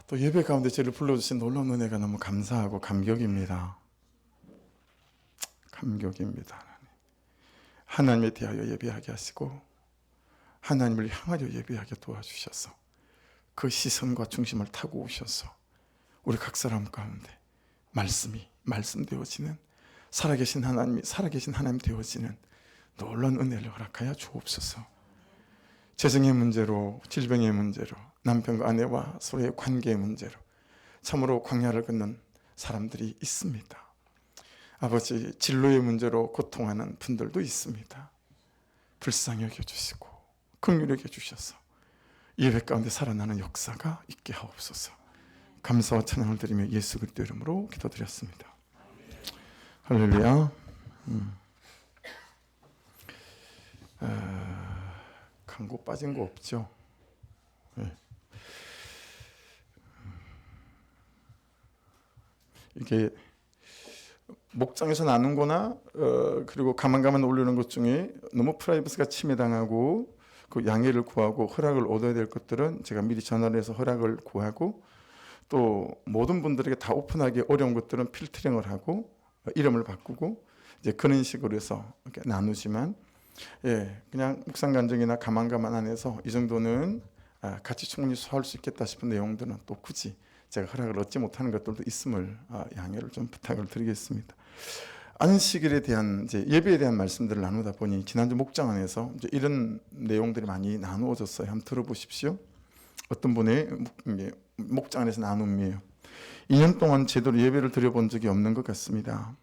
또 예배 가운데 저를 불러주신 놀라운 은혜가 너무 감사하고 감격입니다. 감격입니다. 하나님에 대하여 예배하게 하시고 하나님을 향하여 예배하게 도와주셔서 그 시선과 중심을 타고 오셔서 우리 각 사람 가운데 말씀되어지는 살아계신 하나님 되어지는 놀라운 은혜를 허락하여 주옵소서. 재정의 문제로, 질병의 문제로, 남편과 아내와 서로의 관계의 문제로 참으로 광야를 걷는 사람들이 있습니다. 아버지, 진로의 문제로 고통하는 분들도 있습니다. 불쌍히 여겨주시고 긍휼히 여겨주셔서 예배 가운데 살아나는 역사가 있게 하옵소서. 감사와 찬양을 드리며 예수 그리스도 이름으로 기도드렸습니다. 할렐루야. 광고 빠진 거 없죠? 네. 이게 목장에서 나눈 거나 그리고 가만 올리는 것 중에 너무 프라이버시가 침해당하고 그 양해를 구하고 허락을 얻어야 될 것들은 제가 미리 전화를 해서 허락을 구하고, 또 모든 분들에게 다 오픈하기 어려운 것들은 필터링을 하고 이름을 바꾸고 이제 그런 식으로 해서 이렇게 나누지만, 그냥 묵상 간증이나 가만 안에서 이 정도는 같이 충분히 소화할 수 있겠다 싶은 내용들은 또 굳이 제가 허락을 얻지 못하는 것들도 있음을 양해를 좀 부탁을 드리겠습니다. 안식일에 대한 이제 예배에 대한 말씀들을 나누다 보니 지난주 목장 안에서 이제 이런 내용들이 많이 나누어졌어요. 한번 들어보십시오. 어떤 분의 목장 안에서 나눔이에요. 2년 동안 제대로 예배를 드려본 적이 없는 것 같습니다.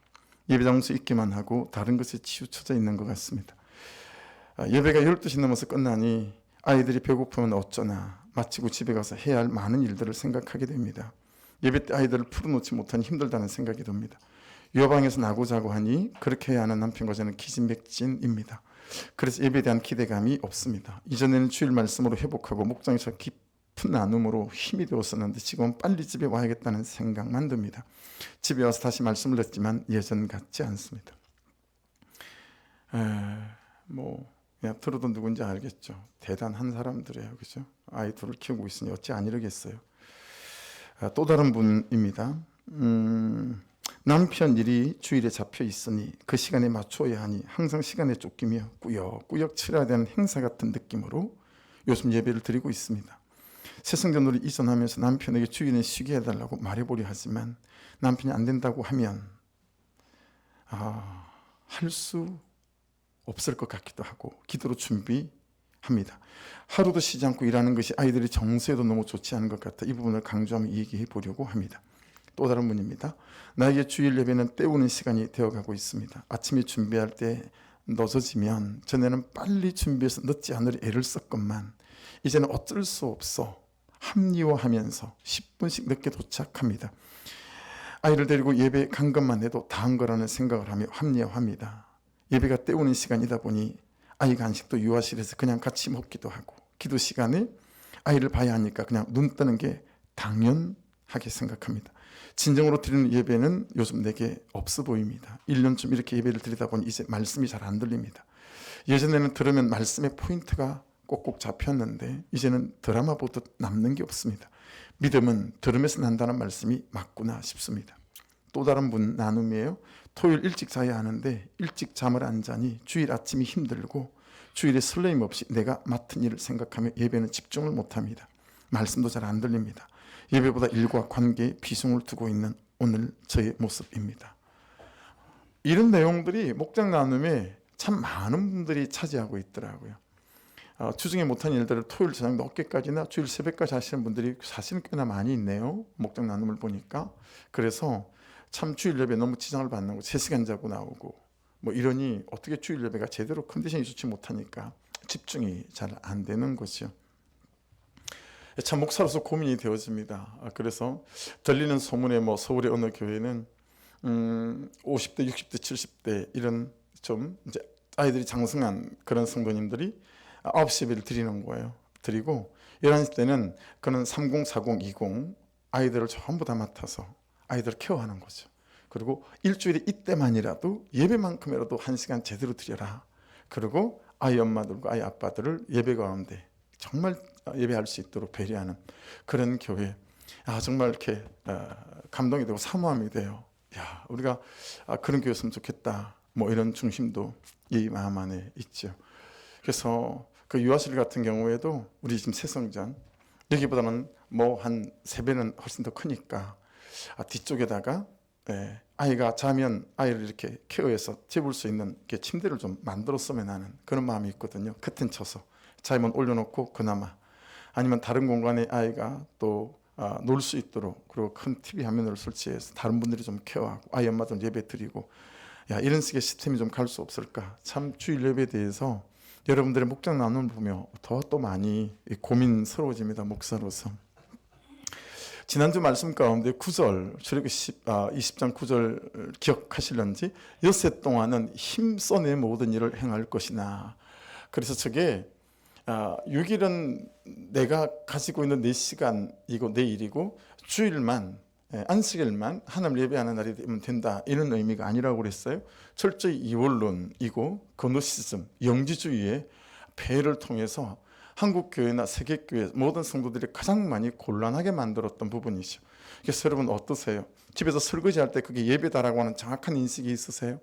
예배 장소 있기만 하고 다른 것에 치우쳐져 있는 것 같습니다. 예배가 12시 넘어서 끝나니 아이들이 배고프면 어쩌나 마치고 집에 가서 해야 할 많은 일들을 생각하게 됩니다. 예배 때 아이들을 풀어놓지 못하니 힘들다는 생각이 듭니다. 유아방에서 나고 자고 하니 그렇게 해야 하는 남편과 저는 기진맥진입니다. 그래서 예배에 대한 기대감이 없습니다. 이전에는 주일 말씀으로 회복하고 목장에서 깊은 나눔으로 힘이 되었었는데 지금은 빨리 집에 와야겠다는 생각만 듭니다. 집에 와서 다시 말씀을 듣지만 예전 같지 않습니다. 그냥 들어도 누군지 알겠죠. 대단한 사람들이에요. 그죠? 아이 둘을 키우고 있으니 어찌 안 이러겠어요. 또 다른 분입니다. 남편 일이 주일에 잡혀 있으니 그 시간에 맞춰야 하니 항상 시간에 쫓기며 꾸역꾸역 치러야 되는 행사 같은 느낌으로 요즘 예배를 드리고 있습니다. 새성전으로 이전하면서 남편에게 주일에 쉬게 해달라고 말해보려 하지만 남편이 안 된다고 하면 할 수 없을 것 같기도 하고 기도로 준비합니다. 하루도 쉬지 않고 일하는 것이 아이들의 정서에도 너무 좋지 않은 것 같아 이 부분을 강조하며 얘기해 보려고 합니다. 또 다른 분입니다. 나에게 주일 예배는 때우는 시간이 되어가고 있습니다. 아침에 준비할 때 늦어지면 전에는 빨리 준비해서 늦지 않으려 애를 썼건만 이제는 어쩔 수 없어 합리화하면서 10분씩 늦게 도착합니다. 아이를 데리고 예배 간 것만 해도 다 한 거라는 생각을 하며 합리화합니다. 예배가 때우는 시간이다 보니 아이 간식도 유아실에서 그냥 같이 먹기도 하고 기도 시간에 아이를 봐야 하니까 그냥 눈 뜨는 게 당연하게 생각합니다. 진정으로 드리는 예배는 요즘 내게 없어 보입니다. 1년쯤 이렇게 예배를 드리다 보니 이제 말씀이 잘 안 들립니다. 예전에는 들으면 말씀의 포인트가 꼭꼭 잡혔는데 이제는 드라마 보듯 남는 게 없습니다. 믿음은 들으면서 난다는 말씀이 맞구나 싶습니다. 또 다른 분 나눔이에요. 토요일 일찍 자야 하는데 일찍 잠을 안 자니 주일 아침이 힘들고 주일에 설레임 없이 내가 맡은 일을 생각하며 예배는 집중을 못합니다. 말씀도 잘 안 들립니다. 예배보다 일과 관계에 비중을 두고 있는 오늘 저의 모습입니다. 이런 내용들이 목장 나눔에 참 많은 분들이 차지하고 있더라고요. 주중에 못한 일들을 토요일 저녁 늦게까지나 주일 새벽까지 하시는 분들이 사실은 꽤나 많이 있네요. 목장 나눔을 보니까. 그래서 참 주일 예배 너무 지장을 받는 거 3시간 자고 나오고 이러니 어떻게 주일 예배가 제대로 컨디션이 좋지 못하니까 집중이 잘 안 되는 거죠. 참 목사로서 고민이 되어집니다. 그래서 들리는 소문에 서울의 어느 교회는 50대, 60대, 70대 이런 좀 이제 아이들이 장성한 그런 성도님들이 9시 예배를 드리는 거예요. 드리고 11시 때는 그는 30, 40, 20 아이들을 전부 다 맡아서 아이들을 케어하는 거죠. 그리고 일주일에 이때만이라도 예배만큼이라도 1시간 제대로 드려라. 그리고 아이 엄마들과 아이 아빠들을 예배 가운데 정말 예배할 수 있도록 배려하는 그런 교회. 정말 이렇게 감동이 되고 사모함이 돼요. 우리가 그런 교회였으면 좋겠다. 뭐 이런 중심도 이 마음 안에 있죠. 그래서 그 유아실 같은 경우에도 우리 지금 새성전 여기보다는 뭐 한 3배는 훨씬 더 크니까 뒤쪽에다가 아이가 자면 아이를 이렇게 케어해서 재울 수 있는 침대를 좀 만들었으면 하는 그런 마음이 있거든요. 커튼 쳐서 자면 올려놓고 그나마 아니면 다른 공간에 아이가 또 놀 수 있도록 그리고 큰 TV 화면을 설치해서 다른 분들이 좀 케어하고 아이 엄마 좀 예배 드리고 이런 식의 시스템이 좀 갈 수 없을까. 참 주일 예배에 대해서 여러분들의 목장 나눔을 보며 더 또 많이 고민스러워집니다. 목사로서. 지난주 말씀 가운데 9절 출애굽기 20장 9절 기억하실런지 엿새 동안은 힘써 내 모든 일을 행할 것이나. 그래서 저게 6일은 내가 가지고 있는 내 시간이고 내 일이고 주일만 안식일만 하나님 예배하는 날이 되면 된다 이런 의미가 아니라고 그랬어요. 철저히 이원론이고 거노시즘 영지주의의 폐해를 통해서 한국교회나 세계교회 모든 성도들이 가장 많이 곤란하게 만들었던 부분이죠. 그래서 여러분 어떠세요? 집에서 설거지할 때 그게 예배다라고 하는 정확한 인식이 있으세요?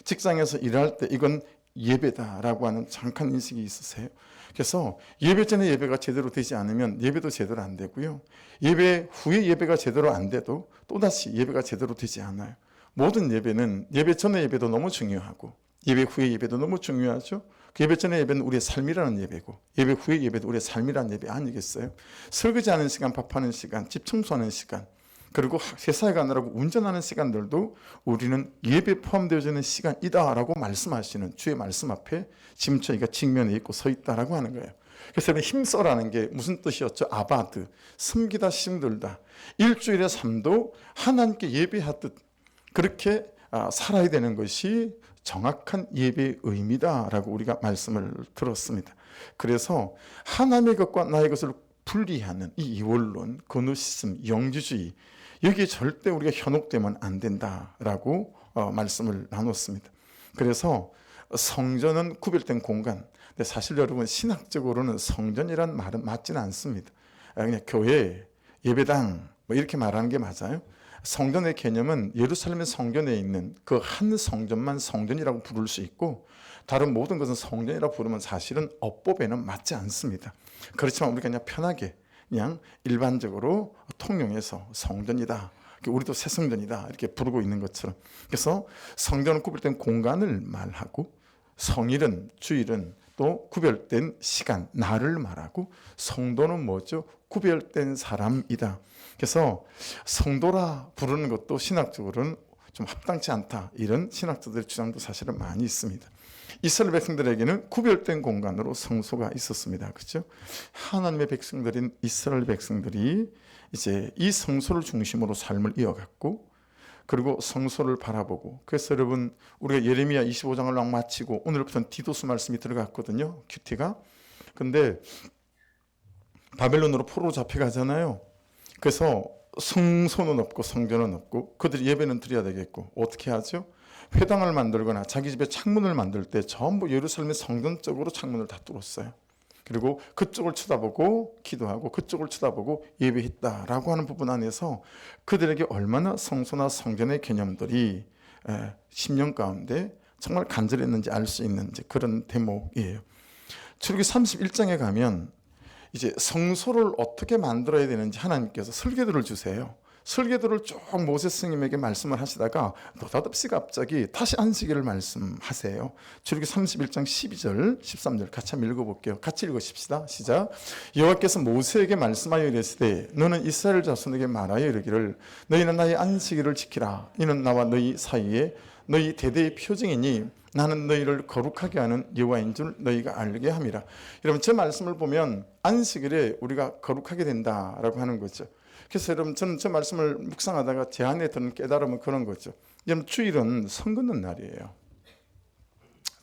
직장에서 일할 때 이건 예배다라고 하는 정확한 인식이 있으세요? 그래서 예배 전에 예배가 제대로 되지 않으면 예배도 제대로 안 되고요. 예배 후에 예배가 제대로 안 돼도 또다시 예배가 제대로 되지 않아요. 모든 예배는 예배 전에 예배도 너무 중요하고 예배 후에 예배도 너무 중요하죠. 그 예배 전에 예배는 우리의 삶이라는 예배고 예배 후에 예배도 우리의 삶이라는 예배 아니겠어요? 설거지하는 시간, 밥하는 시간, 집 청소하는 시간 그리고 회사에 가느라고 운전하는 시간들도 우리는 예배 포함되어지는 시간이다라고 말씀하시는 주의 말씀 앞에 지금 저희가 직면해 있고 서 있다라고 하는 거예요. 그래서 힘써라는 게 무슨 뜻이었죠? 아바드, 숨기다 힘들다. 일주일의 삶도 하나님께 예배하듯 그렇게 살아야 되는 것이 정확한 예배의 의미다라고 우리가 말씀을 들었습니다. 그래서 하나님의 것과 나의 것을 분리하는 이 이원론, 거노시즘, 영지주의 여기에 절대 우리가 현혹되면 안 된다라고 말씀을 나눴습니다. 그래서 성전은 구별된 공간. 근데 사실 여러분 신학적으로는 성전이란 말은 맞지는 않습니다. 그냥 교회, 예배당 뭐 이렇게 말하는 게 맞아요. 성전의 개념은 예루살렘의 성전에 있는 그 한 성전만 성전이라고 부를 수 있고 다른 모든 것은 성전이라고 부르면 사실은 어법에는 맞지 않습니다. 그렇지만 우리가 그냥 편하게 그냥 일반적으로 통용해서 성전이다. 우리도 새성전이다. 이렇게 부르고 있는 것처럼. 그래서 성전은 구별된 공간을 말하고 성일은 주일은 또 구별된 시간, 날을 말하고 성도는 뭐죠? 구별된 사람이다. 그래서 성도라 부르는 것도 신학적으로는 좀 합당치 않다. 이런 신학자들의 주장도 사실은 많이 있습니다. 이스라엘 백성들에게는 구별된 공간으로 성소가 있었습니다. 그렇죠? 하나님의 백성들인 이스라엘 백성들이 이제 이 성소를 중심으로 삶을 이어갔고 그리고 성소를 바라보고 그래서 여러분 우리가 예레미야 25장을 막 마치고 오늘부터는 디도스 말씀이 들어갔거든요. 큐티가. 근데 바벨론으로 포로로 잡혀가잖아요. 그래서 성소는 없고 성전은 없고 그들이 예배는 드려야 되겠고 어떻게 하죠? 회당을 만들거나 자기 집에 창문을 만들 때 전부 예루살렘의 성전 쪽으로 창문을 다 뚫었어요. 그리고 그쪽을 쳐다보고 기도하고 그쪽을 쳐다보고 예배했다라고 하는 부분 안에서 그들에게 얼마나 성소나 성전의 개념들이 10년 가운데 정말 간절했는지 알 수 있는 그런 대목이에요. 출애굽기 31장에 가면 이제 성소를 어떻게 만들어야 되는지 하나님께서 설계도를 주세요. 설계도를 쭉 모세 스님에게 말씀을 하시다가 느닷없이 갑자기 다시 안식일을 말씀하세요. 출애굽기 31장 12절 13절 같이 한번 읽어볼게요. 같이 읽으십시다. 시작. 여호와께서 모세에게 말씀하여 이르시되 너는 이스라엘 자손에게 말하여 이르기를 너희는 나의 안식일을 지키라. 이는 나와 너희 사이에 너희 대대의 표징이니 나는 너희를 거룩하게 하는 여호와인 줄 너희가 알게 함이라. 여러분 제 말씀을 보면 안식일에 우리가 거룩하게 된다라고 하는 거죠. 그래서 여러분 저는 저 말씀을 묵상하다가 제 안에 드는 깨달음은 그런 거죠. 여러분 주일은 선 긋는 날이에요.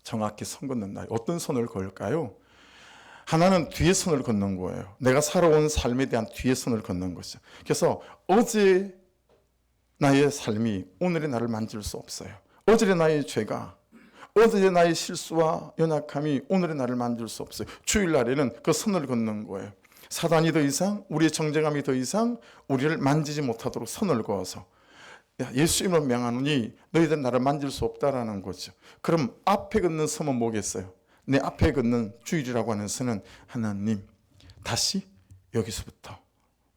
정확히 선 긋는 날. 어떤 선을 걸까요? 하나는 뒤에 선을 걷는 거예요. 내가 살아온 삶에 대한 뒤에 선을 걷는 거죠. 그래서 어제 나의 삶이 오늘의 나를 만질 수 없어요. 어제의 나의 죄가 어제의 나의 실수와 연약함이 오늘의 나를 만질 수 없어요. 주일날에는 그 선을 걷는 거예요. 사단이 더 이상, 우리의 정죄감이 더 이상 우리를 만지지 못하도록 선을 그어서 예수 이름으로 명하노니 너희들 나를 만질 수 없다라는 거죠. 그럼 앞에 걷는 선은 뭐겠어요? 내 앞에 걷는 주일이라고 하는 선은 하나님, 다시 여기서부터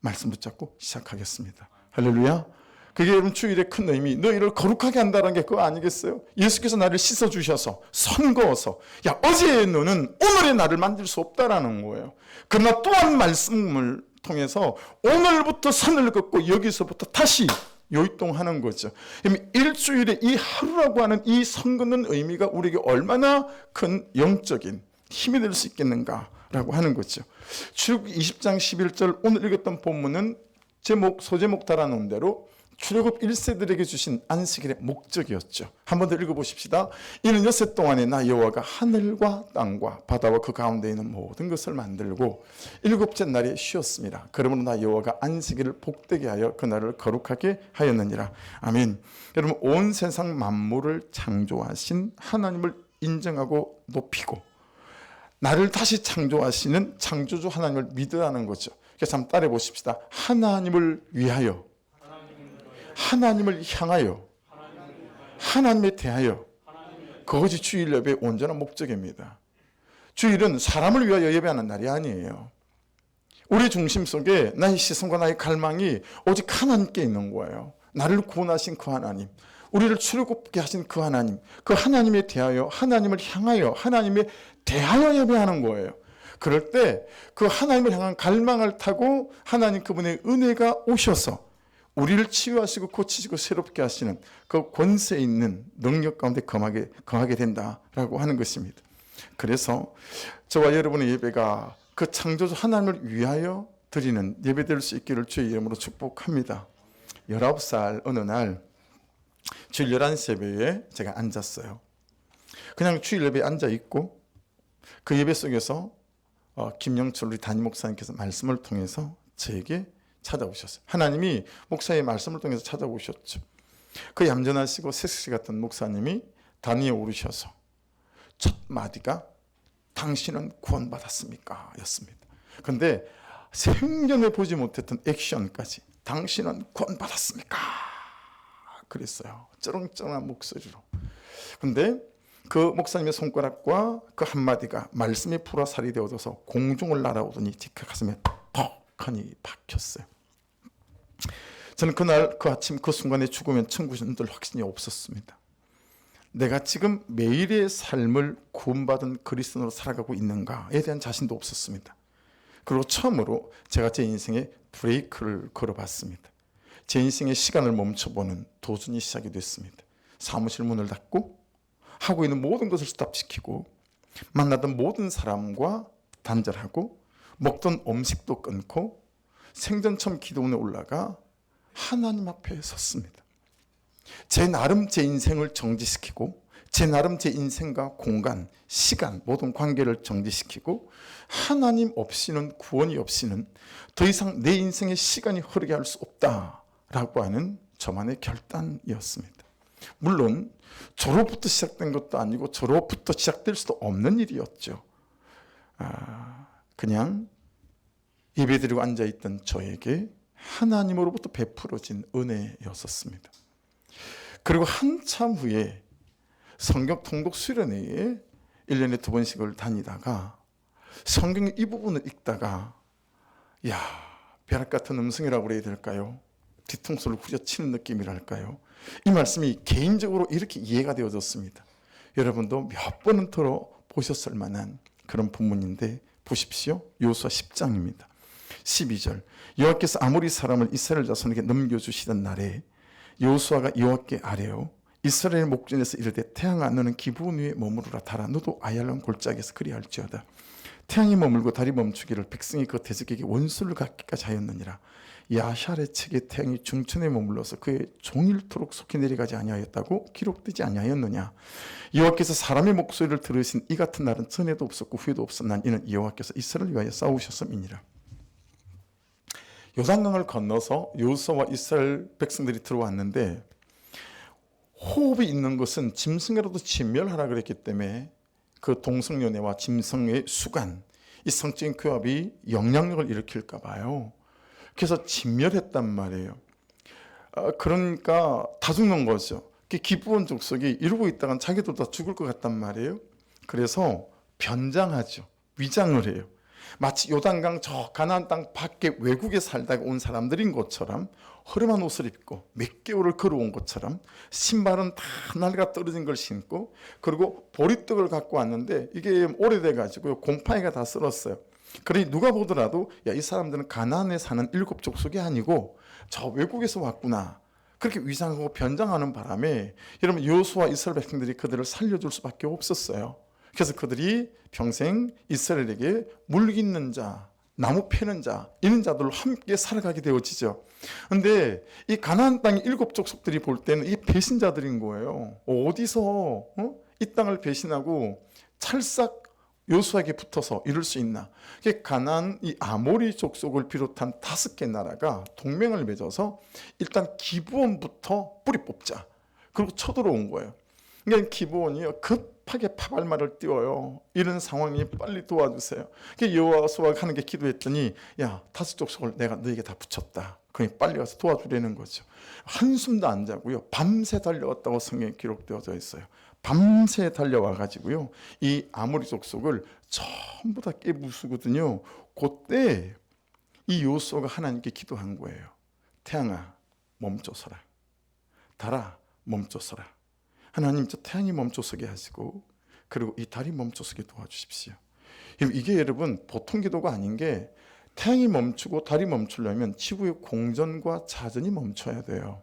말씀 붙잡고 시작하겠습니다. 할렐루야. 그게 여러분 주일의 큰 의미, 너희를 거룩하게 한다는 게 그거 아니겠어요? 예수께서 나를 씻어주셔서 선거어서 어제의 너는 오늘의 나를 만질 수 없다라는 거예요. 그러나 또한 말씀을 통해서 오늘부터 선을 긋고 여기서부터 다시 요이동하는 거죠. 일주일에 이 하루라고 하는 이 선 긋는 의미가 우리에게 얼마나 큰 영적인 힘이 될 수 있겠는가라고 하는 거죠. 출애굽 20장 11절 오늘 읽었던 본문은 소제목 달아놓은 대로 출애굽 1세들에게 주신 안식일의 목적이었죠. 한 번 더 읽어보십시다. 이는 엿새 동안에 나 여호와가 하늘과 땅과 바다와 그 가운데 있는 모든 것을 만들고 일곱째 날에 쉬었습니다. 그러므로 나 여호와가 안식일을 복되게 하여 그날을 거룩하게 하였느니라. 아멘. 여러분, 온 세상 만물을 창조하신 하나님을 인정하고 높이고 나를 다시 창조하시는 창조주 하나님을 믿으라는 거죠. 그래서 한번 따라해 보십시다. 하나님을 위하여, 하나님을 향하여, 하나님에 대하여. 그것이 주일 예배의 온전한 목적입니다. 주일은 사람을 위하여 예배하는 날이 아니에요. 우리 중심 속에 나의 시선과 나의 갈망이 오직 하나님께 있는 거예요. 나를 구원하신 그 하나님, 우리를 출애굽게 하신 그 하나님, 그 하나님에 대하여, 하나님을 향하여, 하나님에 대하여 예배하는 거예요. 그럴 때 그 하나님을 향한 갈망을 타고 하나님 그분의 은혜가 오셔서 우리를 치유하시고 고치시고 새롭게 하시는 그 권세 있는 능력 가운데 거하게 된다라고 하는 것입니다. 그래서 저와 여러분의 예배가 그 창조주 하나님을 위하여 드리는 예배 될 수 있기를 주의 이름으로 축복합니다. 19살 어느 날 주일 11시 예배에 제가 앉았어요. 그냥 주일 예배에 앉아있고 그 예배 속에서 김영철 우리 담임 목사님께서 말씀을 통해서 저에게 찾아오셨어요. 하나님이 목사의 말씀을 통해서 찾아오셨죠. 그 얌전하시고 새싹시 같은 목사님이 단위에 오르셔서 첫 마디가 당신은 구원받았습니까? 였습니다. 그런데 생전에 보지 못했던 액션까지 당신은 구원받았습니까? 그랬어요. 쩌렁쩌렁한 목소리로. 근데 그 목사님의 손가락과 그 한마디가 말씀이 풀어살이 되어져서 공중을 날아오더니 제 가슴에 턱하니 박혔어요. 저는 그날 그 아침 그 순간에 죽으면 천국인들 확신이 없었습니다. 내가 지금 매일의 삶을 구원받은 그리스도로 살아가고 있는가에 대한 자신도 없었습니다. 그리고 처음으로 제가 제 인생에 브레이크를 걸어봤습니다. 제 인생의 시간을 멈춰보는 도전이 시작이 됐습니다. 사무실 문을 닫고 하고 있는 모든 것을 스탑시키고 만나던 모든 사람과 단절하고 먹던 음식도 끊고 생전 처음 기도원에 올라가 하나님 앞에 섰습니다. 제 나름 제 인생을 정지시키고 제 나름 제 인생과 공간, 시간 모든 관계를 정지시키고 하나님 없이는 구원이 없이는 더 이상 내 인생의 시간이 흐르게 할 수 없다라고 하는 저만의 결단이었습니다. 물론 저로부터 시작된 것도 아니고 저로부터 시작될 수도 없는 일이었죠. 그냥 예배드리고 앉아있던 저에게 하나님으로부터 베풀어진 은혜였었습니다. 그리고 한참 후에 성경 통독 수련회에 1년에 2번씩을 다니다가 성경의 이 부분을 읽다가 벼락 같은 음성이라고 그래야 될까요? 뒤통수를 후려치는 느낌이랄까요? 이 말씀이 개인적으로 이렇게 이해가 되어졌습니다. 여러분도 몇 번은 들어보셨을 만한 그런 본문인데 보십시오. 여호수아 10장입니다. 12절 여호와께서 아모리 사람을 이스라엘 자손에게 넘겨주시던 날에 여호수아가 여호와께 아뢰어 이스라엘 목전에서 이르되 태양아 너는 기브온 위에 머무르라 달아 너도 아얄론 골짜기에서 그리할지어다. 태양이 머물고 달이 멈추기를 백성이 그 대적에게 원수를 갖기까지 하였느니라. 야샬의 책에 태양이 중천에 머물러서 그의 종일토록 속히 내려가지 아니하였다고 기록되지 아니하였느냐. 여호와께서 사람의 목소리를 들으신 이 같은 날은 전에도 없었고 후에도 없었난 이는 여호와께서 이스라엘을 위하여 싸우셨음이니라. 요단강을 건너서 여호수아와 이스라엘 백성들이 들어왔는데 호흡이 있는 것은 짐승이라도 진멸하라 그랬기 때문에 그 동성연애와 짐승의 수간 이 성적인 교합이 영향력을 일으킬까 봐요. 그래서 진멸했단 말이에요. 그러니까 다 죽는 거죠. 기브온 족속이 이러고 있다간 자기도 다 죽을 것 같단 말이에요. 그래서 변장하죠. 위장을 해요. 마치 요단강 저 가나안 땅 밖에 외국에 살다가 온 사람들인 것처럼 허름한 옷을 입고 몇 개월을 걸어온 것처럼 신발은 다 낡아 떨어진 걸 신고, 그리고 보리떡을 갖고 왔는데 이게 오래돼 가지고 곰팡이가 다 쓸었어요. 그러니 누가 보더라도 야, 이 사람들은 가나안에 사는 7 족속이 아니고 저 외국에서 왔구나, 그렇게 위장하고 변장하는 바람에 여러분 여호수아와 이스라엘 백성들이 그들을 살려줄 수밖에 없었어요. 그래서 그들이 평생 이스라엘에게 물깃는 자, 나무 패는 자, 이런 자들로 함께 살아가게 되어지죠. 그런데 이 가나안 땅의 7 족속들이 볼 때는 이 배신자들인 거예요. 어디서 이 땅을 배신하고 찰싹 여호수아에게 붙어서 이룰 수 있나? 가나안 이 아모리 족속을 비롯한 5개 나라가 동맹을 맺어서 일단 기브온부터 뿌리 뽑자, 그리고 쳐들어온 거예요. 그러니까 기브온이요, 급하게 파발말을 띄워요. 이런 상황이 빨리 도와주세요. 여호수아가 하는 게 기도했더니 야, 5 족속을 내가 너에게 다 붙였다. 그러니 빨리 가서 도와주려는 거죠. 한숨도 안 자고요, 밤새 달려왔다고 성경에 기록되어져 있어요. 밤새 달려와 가지고요, 이 아모리 족속을 전부 다 깨부수거든요. 그때 이 여호수아가 하나님께 기도한 거예요. 태양아 멈춰서라, 달아 멈춰서라. 하나님, 저 태양이 멈춰서게 하시고 그리고 이 달이 멈춰서게 도와주십시오. 이게 여러분 보통 기도가 아닌 게, 태양이 멈추고 달이 멈추려면 지구의 공전과 자전이 멈춰야 돼요.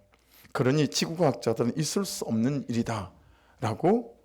그러니 지구과학자들은 있을 수 없는 일이다 라고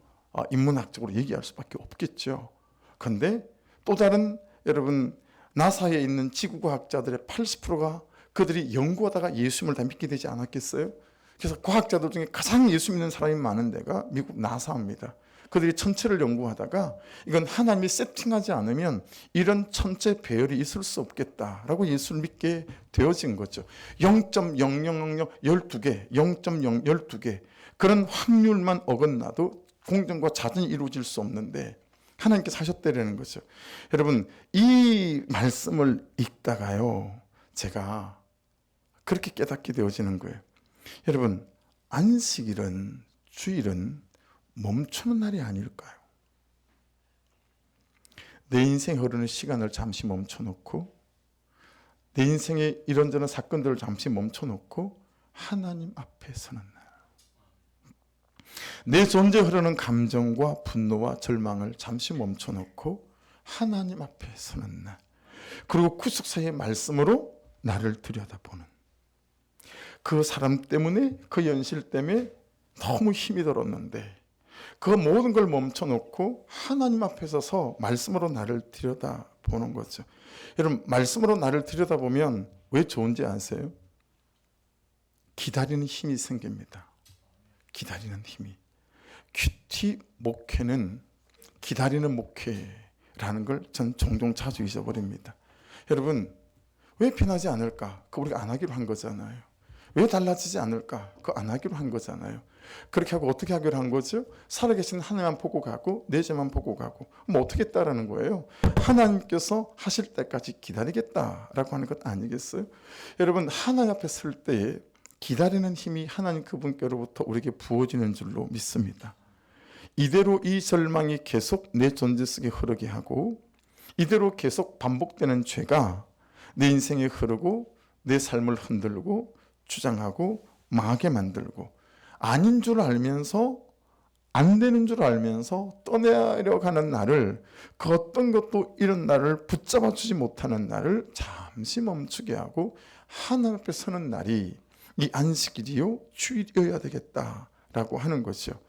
인문학적으로 얘기할 수밖에 없겠죠. 그런데 또 다른, 여러분 나사에 있는 지구과학자들의 80%가 그들이 연구하다가 예수님을 다 믿게 되지 않았겠어요? 그래서 과학자들 중에 가장 예수 믿는 사람이 많은 데가 미국 나사입니다. 그들이 천체를 연구하다가 이건 하나님이 세팅하지 않으면 이런 천체 배열이 있을 수 없겠다라고 예수를 믿게 되어진 거죠. 0.0000 12개, 0.0 12개 그런 확률만 어긋나도 공전과 자전이 이루어질 수 없는데 하나님께서 하셨다라는 거죠. 여러분, 이 말씀을 읽다가요, 제가 그렇게 깨닫게 되어지는 거예요. 여러분, 안식일은, 주일은 멈추는 날이 아닐까요? 내 인생 흐르는 시간을 잠시 멈춰놓고, 내 인생의 이런저런 사건들을 잠시 멈춰놓고 하나님 앞에 서는 날, 내 존재 흐르는 감정과 분노와 절망을 잠시 멈춰놓고 하나님 앞에 서는 날, 그리고 구속사의 말씀으로 나를 들여다보는, 그 사람 때문에, 그 현실 때문에 너무 힘이 들었는데 그 모든 걸 멈춰놓고 하나님 앞에 서서 말씀으로 나를 들여다보는 거죠. 여러분, 말씀으로 나를 들여다보면 왜 좋은지 아세요? 기다리는 힘이 생깁니다. 기다리는 힘이. 큐티 목회는 기다리는 목회라는 걸 전 종종 자주 잊어버립니다. 여러분, 왜 변하지 않을까? 그거 우리가 안 하기로 한 거잖아요. 왜 달라지지 않을까? 그거 안 하기로 한 거잖아요. 그렇게 하고 어떻게 하기로 한 거죠? 살아계신 하나님만 보고 가고 내 죄만 보고 가고, 뭐 어떻게 했다라는 거예요? 하나님께서 하실 때까지 기다리겠다라고 하는 것 아니겠어요? 여러분, 하나님 앞에 설 때에 기다리는 힘이 하나님 그분께로부터 우리에게 부어지는 줄로 믿습니다. 이대로 이 절망이 계속 내 존재 속에 흐르게 하고, 이대로 계속 반복되는 죄가 내 인생에 흐르고 내 삶을 흔들고 주장하고 망하게 만들고, 아닌 줄 알면서, 안 되는 줄 알면서 떠내려가는 나를, 그 어떤 것도 이런 나를 붙잡아 주지 못하는 나를 잠시 멈추게 하고 하나님 앞에 서는 날이 이 안식일이요 주일이어야 되겠다라고 하는 거죠.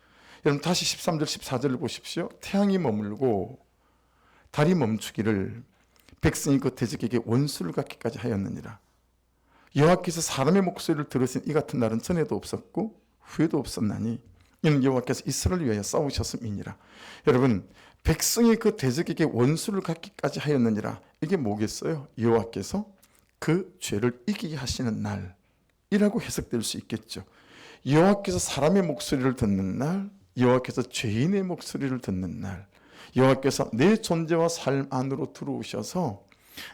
여러분, 다시 13절 14절을 보십시오. 태양이 머물고 달이 멈추기를 백성이 그 대적에게 원수를 갖기까지 하였느니라. 여호와께서 사람의 목소리를 들으신 이 같은 날은 전에도 없었고 후에도 없었나니 이는 여호와께서 이스라엘을 위하여 싸우셨음이니라. 여러분, 백성이 그 대적에게 원수를 갖기까지 하였느니라. 이게 뭐겠어요? 여호와께서 그 죄를 이기게 하시는 날이라고 해석될 수 있겠죠. 여호와께서 사람의 목소리를 듣는 날, 여호와께서 죄인의 목소리를 듣는 날, 여호와께서 내 존재와 삶 안으로 들어오셔서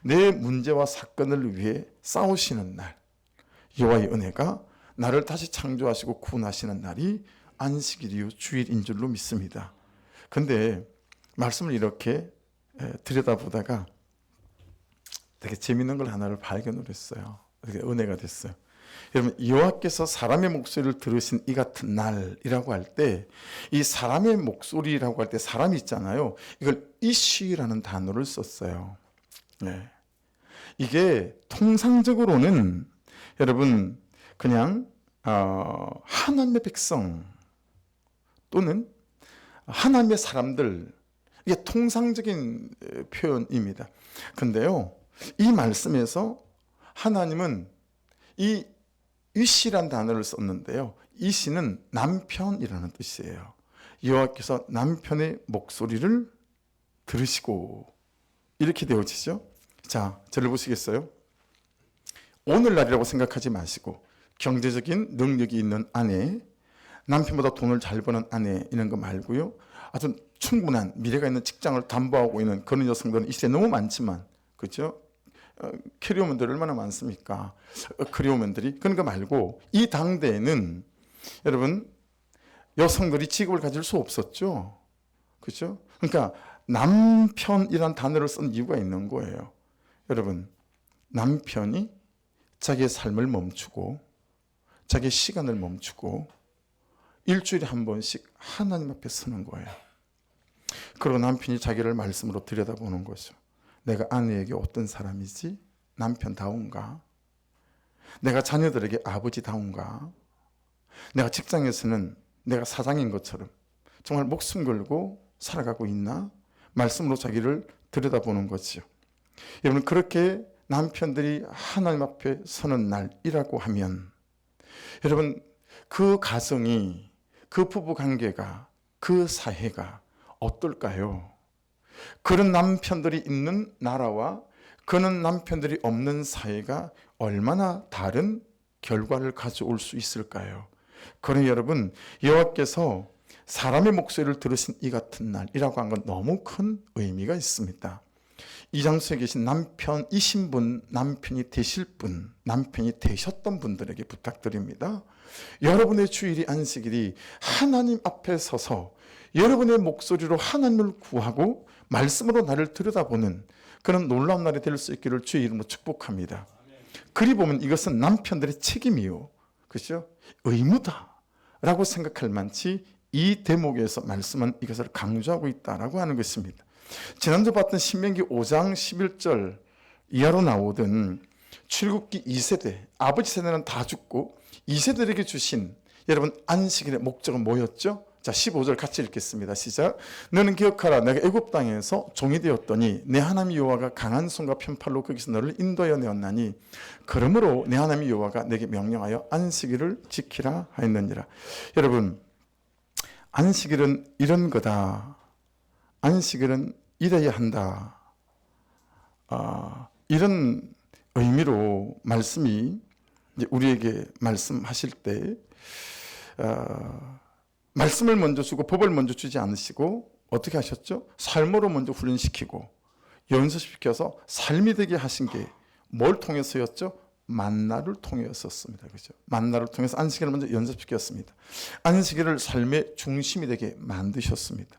내 문제와 사건을 위해 싸우시는 날, 여호와의 은혜가 나를 다시 창조하시고 구원하시는 날이 안식일이요 주일인 줄로 믿습니다. 근데 말씀을 이렇게 들여다보다가 되게 재밌는 걸 하나를 발견을 했어요. 되게 은혜가 됐어요. 여러분, 여호와께서 사람의 목소리를 들으신 이 같은 날이라고 할 때, 이 사람의 목소리라고 할 때 사람이 있잖아요. 이걸 이쉬라는 단어를 썼어요. 네. 이게 통상적으로는 여러분 그냥 하나님의 백성 또는 하나님의 사람들, 이게 통상적인 표현입니다. 근데요, 이 말씀에서 하나님은 이 이시란 단어를 썼는데요, 이시는 남편이라는 뜻이에요. 여호와께서 남편의 목소리를 들으시고 이렇게 되어지죠. 자, 저를 보시겠어요? 오늘날이라고 생각하지 마시고 경제적인 능력이 있는 아내, 남편보다 돈을 잘 버는 아내 이런 거 말고요, 아주 충분한 미래가 있는 직장을 담보하고 있는 그런 여성들은 이 시대에 너무 많지만, 그렇죠? 캐리어맨들이 얼마나 많습니까? 캐리어맨들이. 그런 거 말고 이 당대에는 여러분 여성들이 직업을 가질 수 없었죠. 그렇죠? 그러니까 남편이란 단어를 쓴 이유가 있는 거예요. 여러분, 남편이 자기의 삶을 멈추고 자기의 시간을 멈추고 일주일에 한 번씩 하나님 앞에 서는 거예요. 그리고 남편이 자기를 말씀으로 들여다보는 거죠. 내가 아내에게 어떤 사람이지? 남편다운가? 내가 자녀들에게 아버지다운가? 내가 직장에서는 내가 사장인 것처럼 정말 목숨 걸고 살아가고 있나? 말씀으로 자기를 들여다보는 거죠. 여러분, 그렇게 남편들이 하나님 앞에 서는 날이라고 하면 여러분, 그 가정이, 그 부부 관계가, 그 사회가 어떨까요? 그런 남편들이 있는 나라와 그런 남편들이 없는 사회가 얼마나 다른 결과를 가져올 수 있을까요? 그러니 여러분, 여호와께서 사람의 목소리를 들으신 이 같은 날이라고 한 건 너무 큰 의미가 있습니다. 이 장소에 계신 남편이신 분, 남편이 되실 분, 남편이 되셨던 분들에게 부탁드립니다. 여러분의 주일이 안식일이 하나님 앞에 서서 여러분의 목소리로 하나님을 구하고 말씀으로 나를 들여다보는 그런 놀라운 날이 될 수 있기를 주의 이름으로 축복합니다. 그리 보면 이것은 남편들의 책임이요, 그렇죠? 의무다라고 생각할 만치 이 대목에서 말씀은 이것을 강조하고 있다라고 하는 것입니다. 지난주 봤던 신명기 5장 11절 이하로 나오던 출애굽기 2세대, 아버지 세대는 다 죽고 2세대에게 주신 여러분 안식일의 목적은 뭐였죠? 자, 15절 같이 읽겠습니다. 시작. 너는 기억하라. 내가 애굽 땅에서 종이 되었더니 내 하나님 여호와가 강한 손과 편팔로 거기서 너를 인도하여 내었나니 그러므로 내 하나님 여호와가 내게 명령하여 안식일을 지키라 하였느니라. 여러분, 안식일은 이런 거다. 안식일은 이래야 한다. 이런 의미로 말씀이 이제 우리에게 말씀하실 때 말씀을 먼저 주고 법을 먼저 주지 않으시고 어떻게 하셨죠? 삶으로 먼저 훈련시키고 연습시켜서 삶이 되게 하신 게 뭘 통해서였죠? 만나를 통해서였습니다. 그죠? 만나를 통해서 안식일을 먼저 연습시켰습니다. 안식일을 삶의 중심이 되게 만드셨습니다.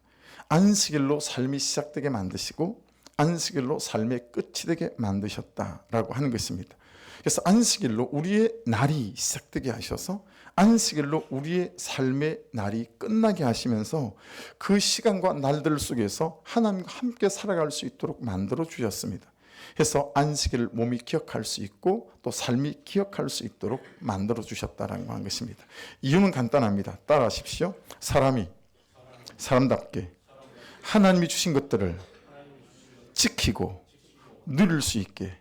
안식일로 삶이 시작되게 만드시고 안식일로 삶의 끝이 되게 만드셨다라고 하는 것입니다. 그래서 안식일로 우리의 날이 시작되게 하셔서 안식일로 우리의 삶의 날이 끝나게 하시면서 그 시간과 날들 속에서 하나님과 함께 살아갈 수 있도록 만들어 주셨습니다. 그래서 안식일을 몸이 기억할 수 있고 또 삶이 기억할 수 있도록 만들어 주셨다라고 하는 것입니다. 이유는 간단합니다. 따라하십시오. 사람이 사람답게 하나님이 주신 것들을 지키고 누릴 수 있게.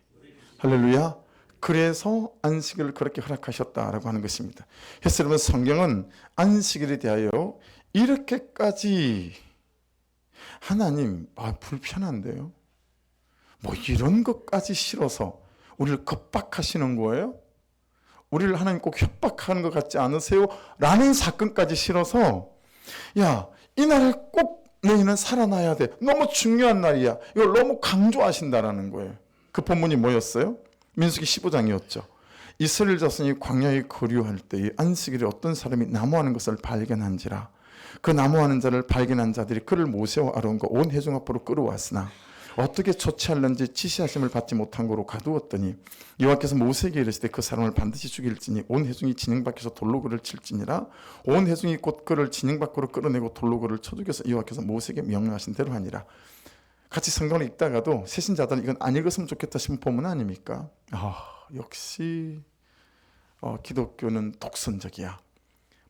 할렐루야. 그래서 안식일을 그렇게 허락하셨다라고 하는 것입니다. 그래서 여러분, 성경은 안식일에 대하여 이렇게까지 하나님 불편한데요, 뭐 이런 것까지 싫어서 우리를 겁박하시는 거예요? 우리를 하나님 꼭 협박하는 것 같지 않으세요? 라는 사건까지 싫어서 야, 이 날에 꼭 너희는 살아나야 돼. 너무 중요한 날이야. 이걸 너무 강조하신다라는 거예요. 그 본문이 뭐였어요? 민수기 15장이었죠. 이스라엘 자손이 광야에 거류할 때에 안식일에 어떤 사람이 나무하는 것을 발견한지라. 그 나무하는 자를 발견한 자들이 그를 모세와 아론과 온 회중 앞으로 끌어왔으나 어떻게 처치하는지 지시하심을 받지 못한 거로 가두었더니 여호와께서 모세에게 이르시되 그 사람을 반드시 죽일지니 온 회중이 진영 밖에서 돌로 그를 칠지니라. 온 회중이 곧 그를 진영 밖으로 끌어내고 돌로 그를 쳐 죽여서 여호와께서 모세에게 명령하신 대로 하니라. 같이 성경을 읽다가도 새신자들은 이건 안 읽었으면 좋겠다 싶은 본문 아닙니까? 역시 기독교는 독선적이야.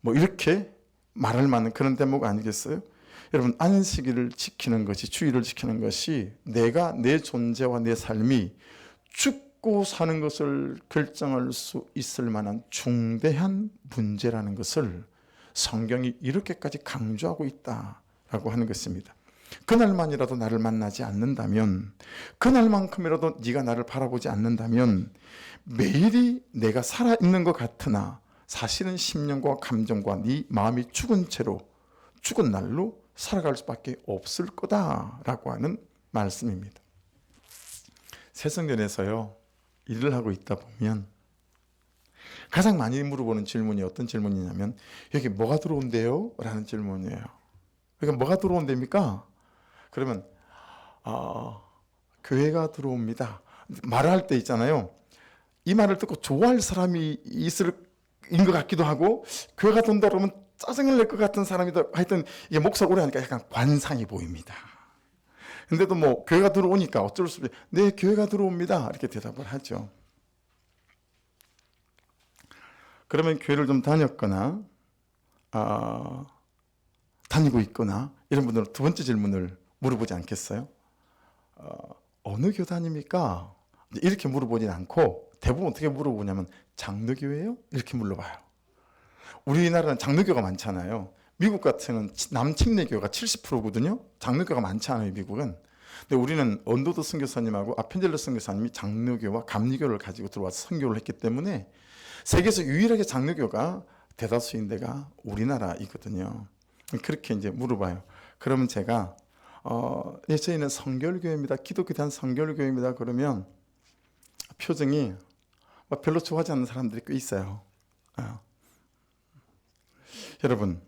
뭐 이렇게 말할 만한 그런 대목 아니겠어요? 여러분, 안식일을 지키는 것이, 주일을 지키는 것이 내가 내 존재와 내 삶이 죽고 사는 것을 결정할 수 있을 만한 중대한 문제라는 것을 성경이 이렇게까지 강조하고 있다라고 하는 것입니다. 그날만이라도 나를 만나지 않는다면, 그날만큼이라도 네가 나를 바라보지 않는다면 매일이 내가 살아있는 것 같으나 사실은 심령과 감정과 네 마음이 죽은 채로, 죽은 날로 살아갈 수밖에 없을 거다라고 하는 말씀입니다. 새성전에서요, 일을 하고 있다 보면 가장 많이 물어보는 질문이 어떤 질문이냐면, 여기 뭐가 들어온대요? 라는 질문이에요. 그러니까 뭐가 들어온답니까? 그러면 교회가 들어옵니다. 말할 때 있잖아요. 이 말을 듣고 좋아할 사람이 있을 것 같기도 하고, 교회가 돈다 그러면 짜증을 낼 것 같은 사람이다. 하여튼 이게 목사를 오래 하니까 약간 관상이 보입니다. 근데도 뭐 교회가 들어오니까 어쩔 수 없이 네, 교회가 들어옵니다. 이렇게 대답을 하죠. 그러면 교회를 좀 다녔거나 다니고 있거나 이런 분들은 두 번째 질문을 물어보지 않겠어요? 어느 교단입니까? 이렇게 물어보진 않고 대부분 어떻게 물어보냐면 장로교회요? 이렇게 물어봐요. 우리나라는 장로교가 많잖아요. 미국 같은 남침례교가 70%거든요. 장로교가 많지 않아요, 미국은. 근데 우리는 언도드 선교사님하고 아펜젤러 선교사님이 장로교와 감리교를 가지고 들어와서 선교를 했기 때문에 세계에서 유일하게 장로교가 대다수인 데가 우리나라이거든요. 그렇게 이제 물어봐요. 그러면 제가 저희는 성결교회입니다. 기독교단 성결교회입니다. 그러면 표정이 별로 좋아하지 않는 사람들이 꽤 있어요. 여러분,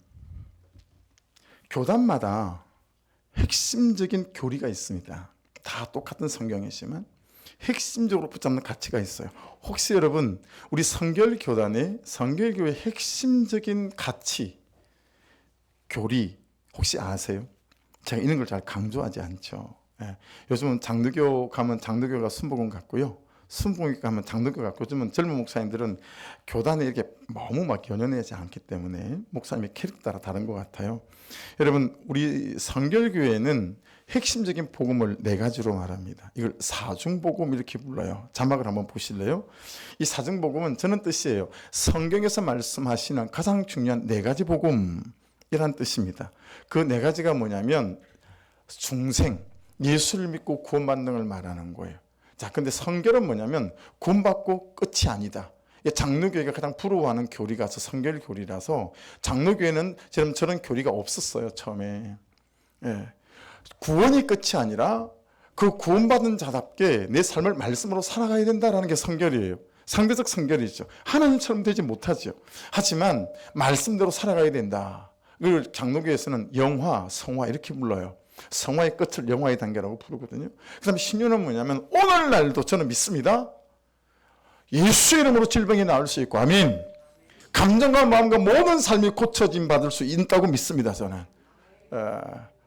교단마다 핵심적인 교리가 있습니다. 다 똑같은 성경이지만 핵심적으로 붙잡는 가치가 있어요. 혹시 여러분, 우리 성결교단의 성결교회의 핵심적인 가치, 교리 혹시 아세요? 제가 이런 걸 잘 강조하지 않죠. 요즘은 장로교 가면 장로교가 순복음 같고요. 순복음 가면 장로교 같고, 요즘은 젊은 목사님들은 교단에 이렇게 너무 막 연연하지 않기 때문에 목사님의 캐릭터 따라 다른 것 같아요. 여러분, 우리 성결교회는 핵심적인 복음을 네 가지로 말합니다. 이걸 사중복음 이렇게 불러요. 자막을 한번 보실래요? 이 사중복음은 저는 뜻이에요. 성경에서 말씀하시는 가장 중요한 네 가지 복음이란 뜻입니다. 그 네 가지가 뭐냐면 중생, 예수를 믿고 구원받는 걸 말하는 거예요. 자, 근데 성결은 뭐냐면 구원받고 끝이 아니다. 장로교회가 가장 부러워하는 교리가 성결 교리라서, 장로교회는 저런 교리가 없었어요, 처음에. 구원이 끝이 아니라 그 구원받은 자답게 내 삶을 말씀으로 살아가야 된다는 게 성결이에요. 상대적 성결이죠. 하나님처럼 되지 못하죠. 하지만 말씀대로 살아가야 된다. 이걸 장로교에서는 영화, 성화 이렇게 불러요. 성화의 끝을 영화의 단계라고 부르거든요. 그 다음에 신유는 뭐냐면 오늘날도 저는 믿습니다. 예수 이름으로 질병이 나을 수 있고, 아멘. 감정과 마음과 모든 삶이 고쳐짐 받을 수 있다고 믿습니다, 저는.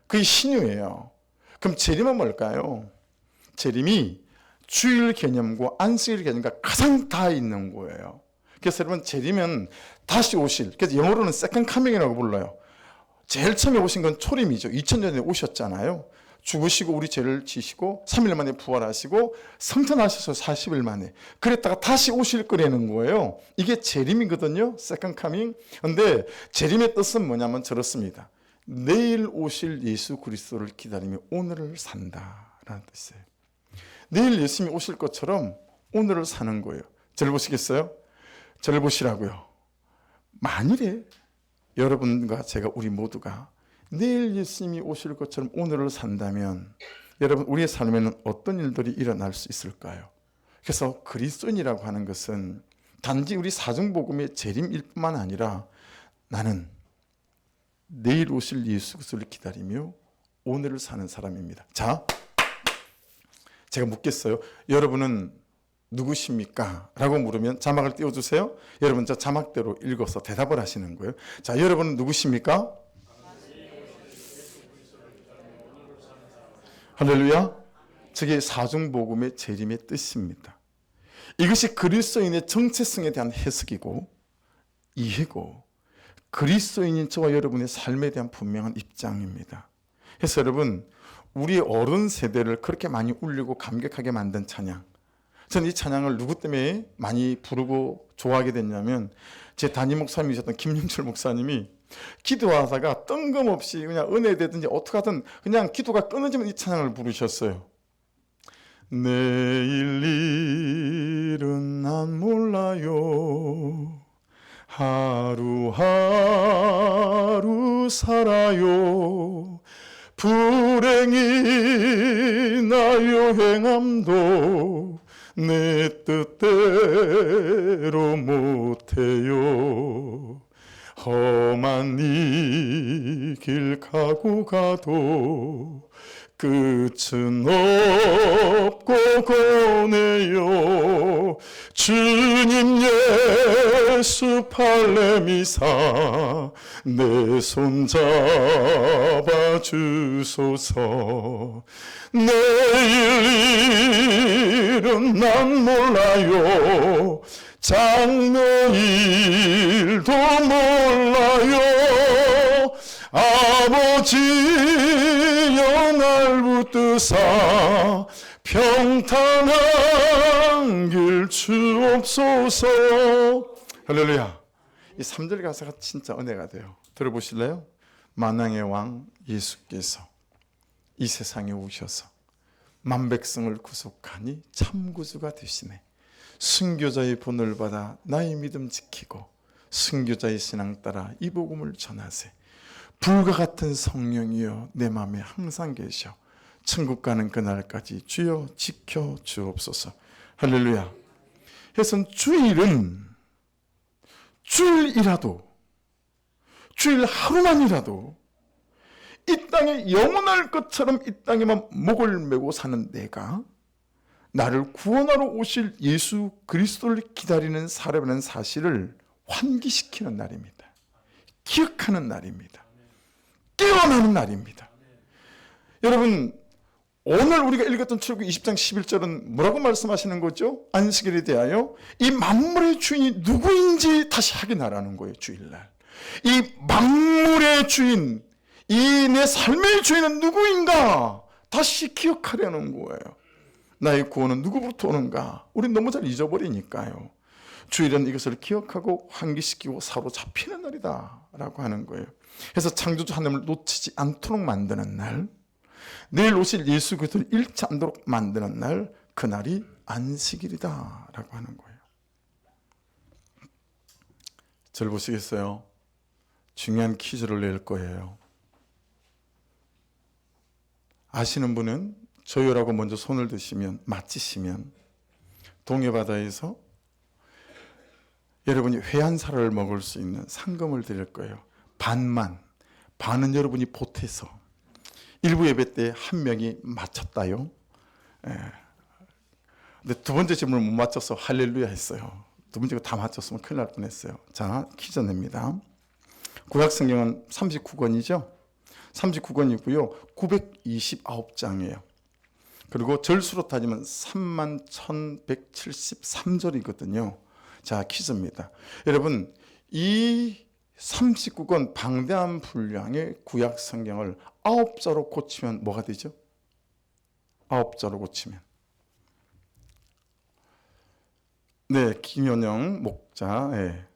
그게 신유예요. 그럼 재림은 뭘까요? 재림이 주일 개념과 안식일 개념과 가장 다 있는 거예요. 그래서 여러분, 재림은 다시 오실, 그래서 영어로는 세컨드 카밍이라고 불러요. 제일 처음에 오신 건 초림이죠. 2000년 전에 오셨잖아요. 죽으시고 우리 죄를 지시고 3일 만에 부활하시고 성탄하셔서 40일 만에, 그랬다가 다시 오실 거라는 거예요. 이게 재림이거든요. 세컨드 카밍. 근데 재림의 뜻은 뭐냐면 저렇습니다. 내일 오실 예수 그리스도를 기다리며 오늘을 산다라는 뜻이에요. 내일 예수님이 오실 것처럼 오늘을 사는 거예요. 저를 보시겠어요? 저를 보시라고요. 만일에 여러분과 제가, 우리 모두가 내일 예수님이 오실 것처럼 오늘을 산다면 여러분 우리의 삶에는 어떤 일들이 일어날 수 있을까요? 그래서 그리스도인이라고 하는 것은 단지 우리 사정복음의 재림일 뿐만 아니라 나는 내일 오실 예수 그리스도를 기다리며 오늘을 사는 사람입니다. 자, 제가 묻겠어요. 여러분은 누구십니까? 라고 물으면 자막을 띄워주세요. 여러분 저 자막대로 읽어서 대답을 하시는 거예요. 자, 여러분은 누구십니까? 할렐루야. 저게 사중복음의 재림의 뜻입니다. 이것이 그리스도인의 정체성에 대한 해석이고 이해고 그리스도인인 저와 여러분의 삶에 대한 분명한 입장입니다. 그래서 여러분 우리의 어른 세대를 그렇게 많이 울리고 감격하게 만든 찬양, 저는 이 찬양을 누구 때문에 많이 부르고 좋아하게 됐냐면 제 담임 목사님이셨던 김영철 목사님이 기도하다가 뜬금없이 그냥 은혜되든지 어떻게 하든 그냥 기도가 끊어지면 이 찬양을 부르셨어요. 내일 일은 난 몰라요. 하루하루 살아요. 불행이 나요 행함도 내 뜻대로 못해요. 험한 이 길 가고 가도 끝은 없고 고네요. 주님 예수 팔레미사 내 손 잡아 주소서. 내일 일은 난 몰라요. 장래일도 몰라요. 아버지여 날 붙드사 평탄한 길 주옵소서. 할렐루야. 이 3절 가사가 진짜 은혜가 돼요. 들어보실래요? 만왕의 왕 예수께서 이 세상에 오셔서 만백성을 구속하니 참구주가 되시네. 순교자의 본을 받아 나의 믿음 지키고 순교자의 신앙 따라 이 복음을 전하세. 불과 같은 성령이여 내 마음에 항상 계셔. 천국 가는 그날까지 주여 지켜 주옵소서. 할렐루야. 그래서 주일이라도 주일 하루만이라도 이 땅에 영원할 것처럼 이 땅에만 목을 메고 사는 내가 나를 구원하러 오실 예수 그리스도를 기다리는 사람이라는 사실을 환기시키는 날입니다. 기억하는 날입니다. 깨어나는 날입니다. 여러분 오늘 우리가 읽었던 출애굽기 20장 11절은 뭐라고 말씀하시는 거죠? 안식일에 대하여 이 만물의 주인이 누구인지 다시 확인하라는 거예요. 주일날 이 만물의 주인, 이 내 삶의 주인은 누구인가 다시 기억하려는 거예요. 나의 구원은 누구부터 오는가? 우린 너무 잘 잊어버리니까요. 주일은 이것을 기억하고 환기시키고 사로잡히는 날이다 라고 하는 거예요. 그래서 창조주 하나님을 놓치지 않도록 만드는 날, 내일 오실 예수 그리스도를 잃지 않도록 만드는 날, 그날이 안식일이다 라고 하는 거예요. 절 보시겠어요? 중요한 퀴즈를 낼 거예요. 아시는 분은 저요라고 먼저 손을 드시면, 맞히시면 동해바다에서 여러분이 회 한 사발을 먹을 수 있는 상금을 드릴 거예요. 반은 여러분이 보태서 일부 예배 때 한 명이 맞췄다요. 근데 두 번째 질문을 못 맞춰서 할렐루야 했어요. 두 번째 거 다 맞췄으면 큰일 날 뻔했어요. 자, 퀴즈 냅니다. 구약 성경은 39권이죠. 39권이고요. 929장이에요. 그리고 절수로 따지면 31,173절이거든요. 자, 퀴즈입니다. 여러분, 이 39권 방대한 분량의 구약 성경을 9자로 고치면 뭐가 되죠? 9자로 고치면. 네, 김현영 목자. 네.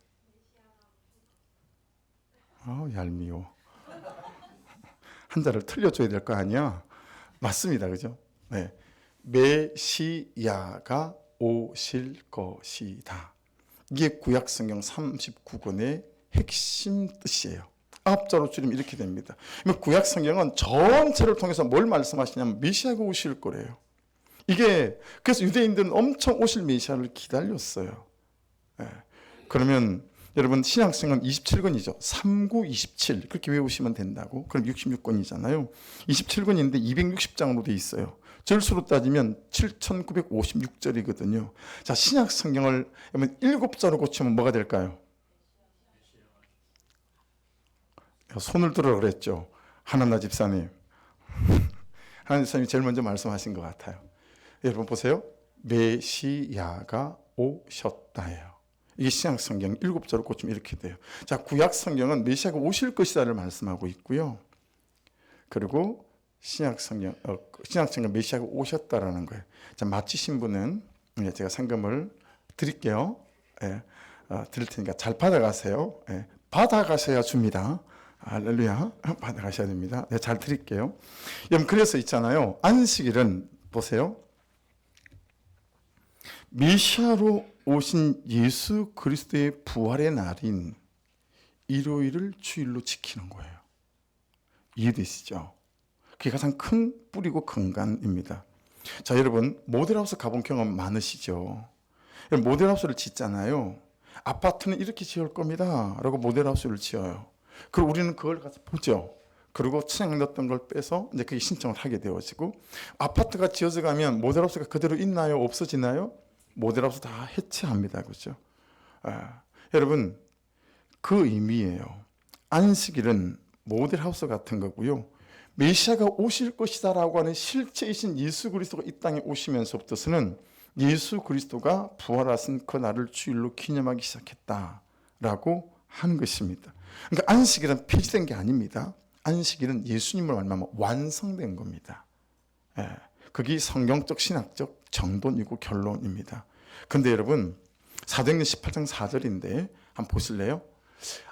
얄미워. 한자를 틀려줘야 될 거 아니야? 맞습니다. 그죠? 네. 메시야가 오실 것이다. 이게 구약 성경 39권의 핵심 뜻이에요. 앞자로 줄이면 이렇게 됩니다. 구약 성경은 전체를 통해서 뭘 말씀하시냐면 메시아가 오실 거래요. 이게 그래서 유대인들은 엄청 오실 메시아를 기다렸어요. 예. 그러면 여러분 신약성경 27권이죠. 3927 그렇게 외우시면 된다고. 그럼 66권이잖아요. 27권인데 260장으로 돼 있어요. 절수로 따지면 7956절이거든요. 자, 신약성경을 7자로 고치면 뭐가 될까요? 손을 들어 그랬죠. 하나나 집사님. 하나나 집사님이 제일 먼저 말씀하신 것 같아요. 여러분 보세요. 메시아가 오셨다예요. 이게 신약 성경 7자로 고치면 이렇게 돼요. 자, 구약 성경은 메시아가 오실 것이다를 말씀하고 있고요. 그리고 신약 성경 메시아가 오셨다라는 거예요. 자, 마치신 분은 제가 상금을 드릴게요. 예, 드릴 테니까 잘 받아가세요. 예, 받아가셔야 줍니다. 할렐루야. 받아가셔야 됩니다. 네, 잘 드릴게요. 여러분 그래서 있잖아요. 안식일은 보세요. 메시아로 오신 예수 그리스도의 부활의 날인 일요일을 주일로 지키는 거예요. 이해되시죠? 그게 가장 큰 뿌리고 근간입니다. 자, 여러분 모델하우스 가본 경험 많으시죠? 모델하우스를 짓잖아요. 아파트는 이렇게 지을 겁니다 라고 모델하우스를 지어요. 그리고 우리는 그걸 가서 보죠. 그리고 취향 넣었던 걸 빼서 이제 그게 신청을 하게 되어지고, 아파트가 지어져 가면 모델하우스가 그대로 있나요? 없어지나요? 모델하우스 다 해체합니다. 그렇죠? 여러분 그 의미예요. 안식일은 모델하우스 같은 거고요. 메시아가 오실 것이다 라고 하는 실체이신 예수 그리스도가 이 땅에 오시면서부터는 예수 그리스도가 부활하신 그 날을 주일로 기념하기 시작했다라고 하는 것입니다. 그러니까 안식일은 폐지된 게 아닙니다. 안식일은 예수님을 말하면 완성된 겁니다. 그게 성경적 신학적 정돈이고 결론입니다. 근데 여러분 사도행전 18장 4절인데 한번 보실래요?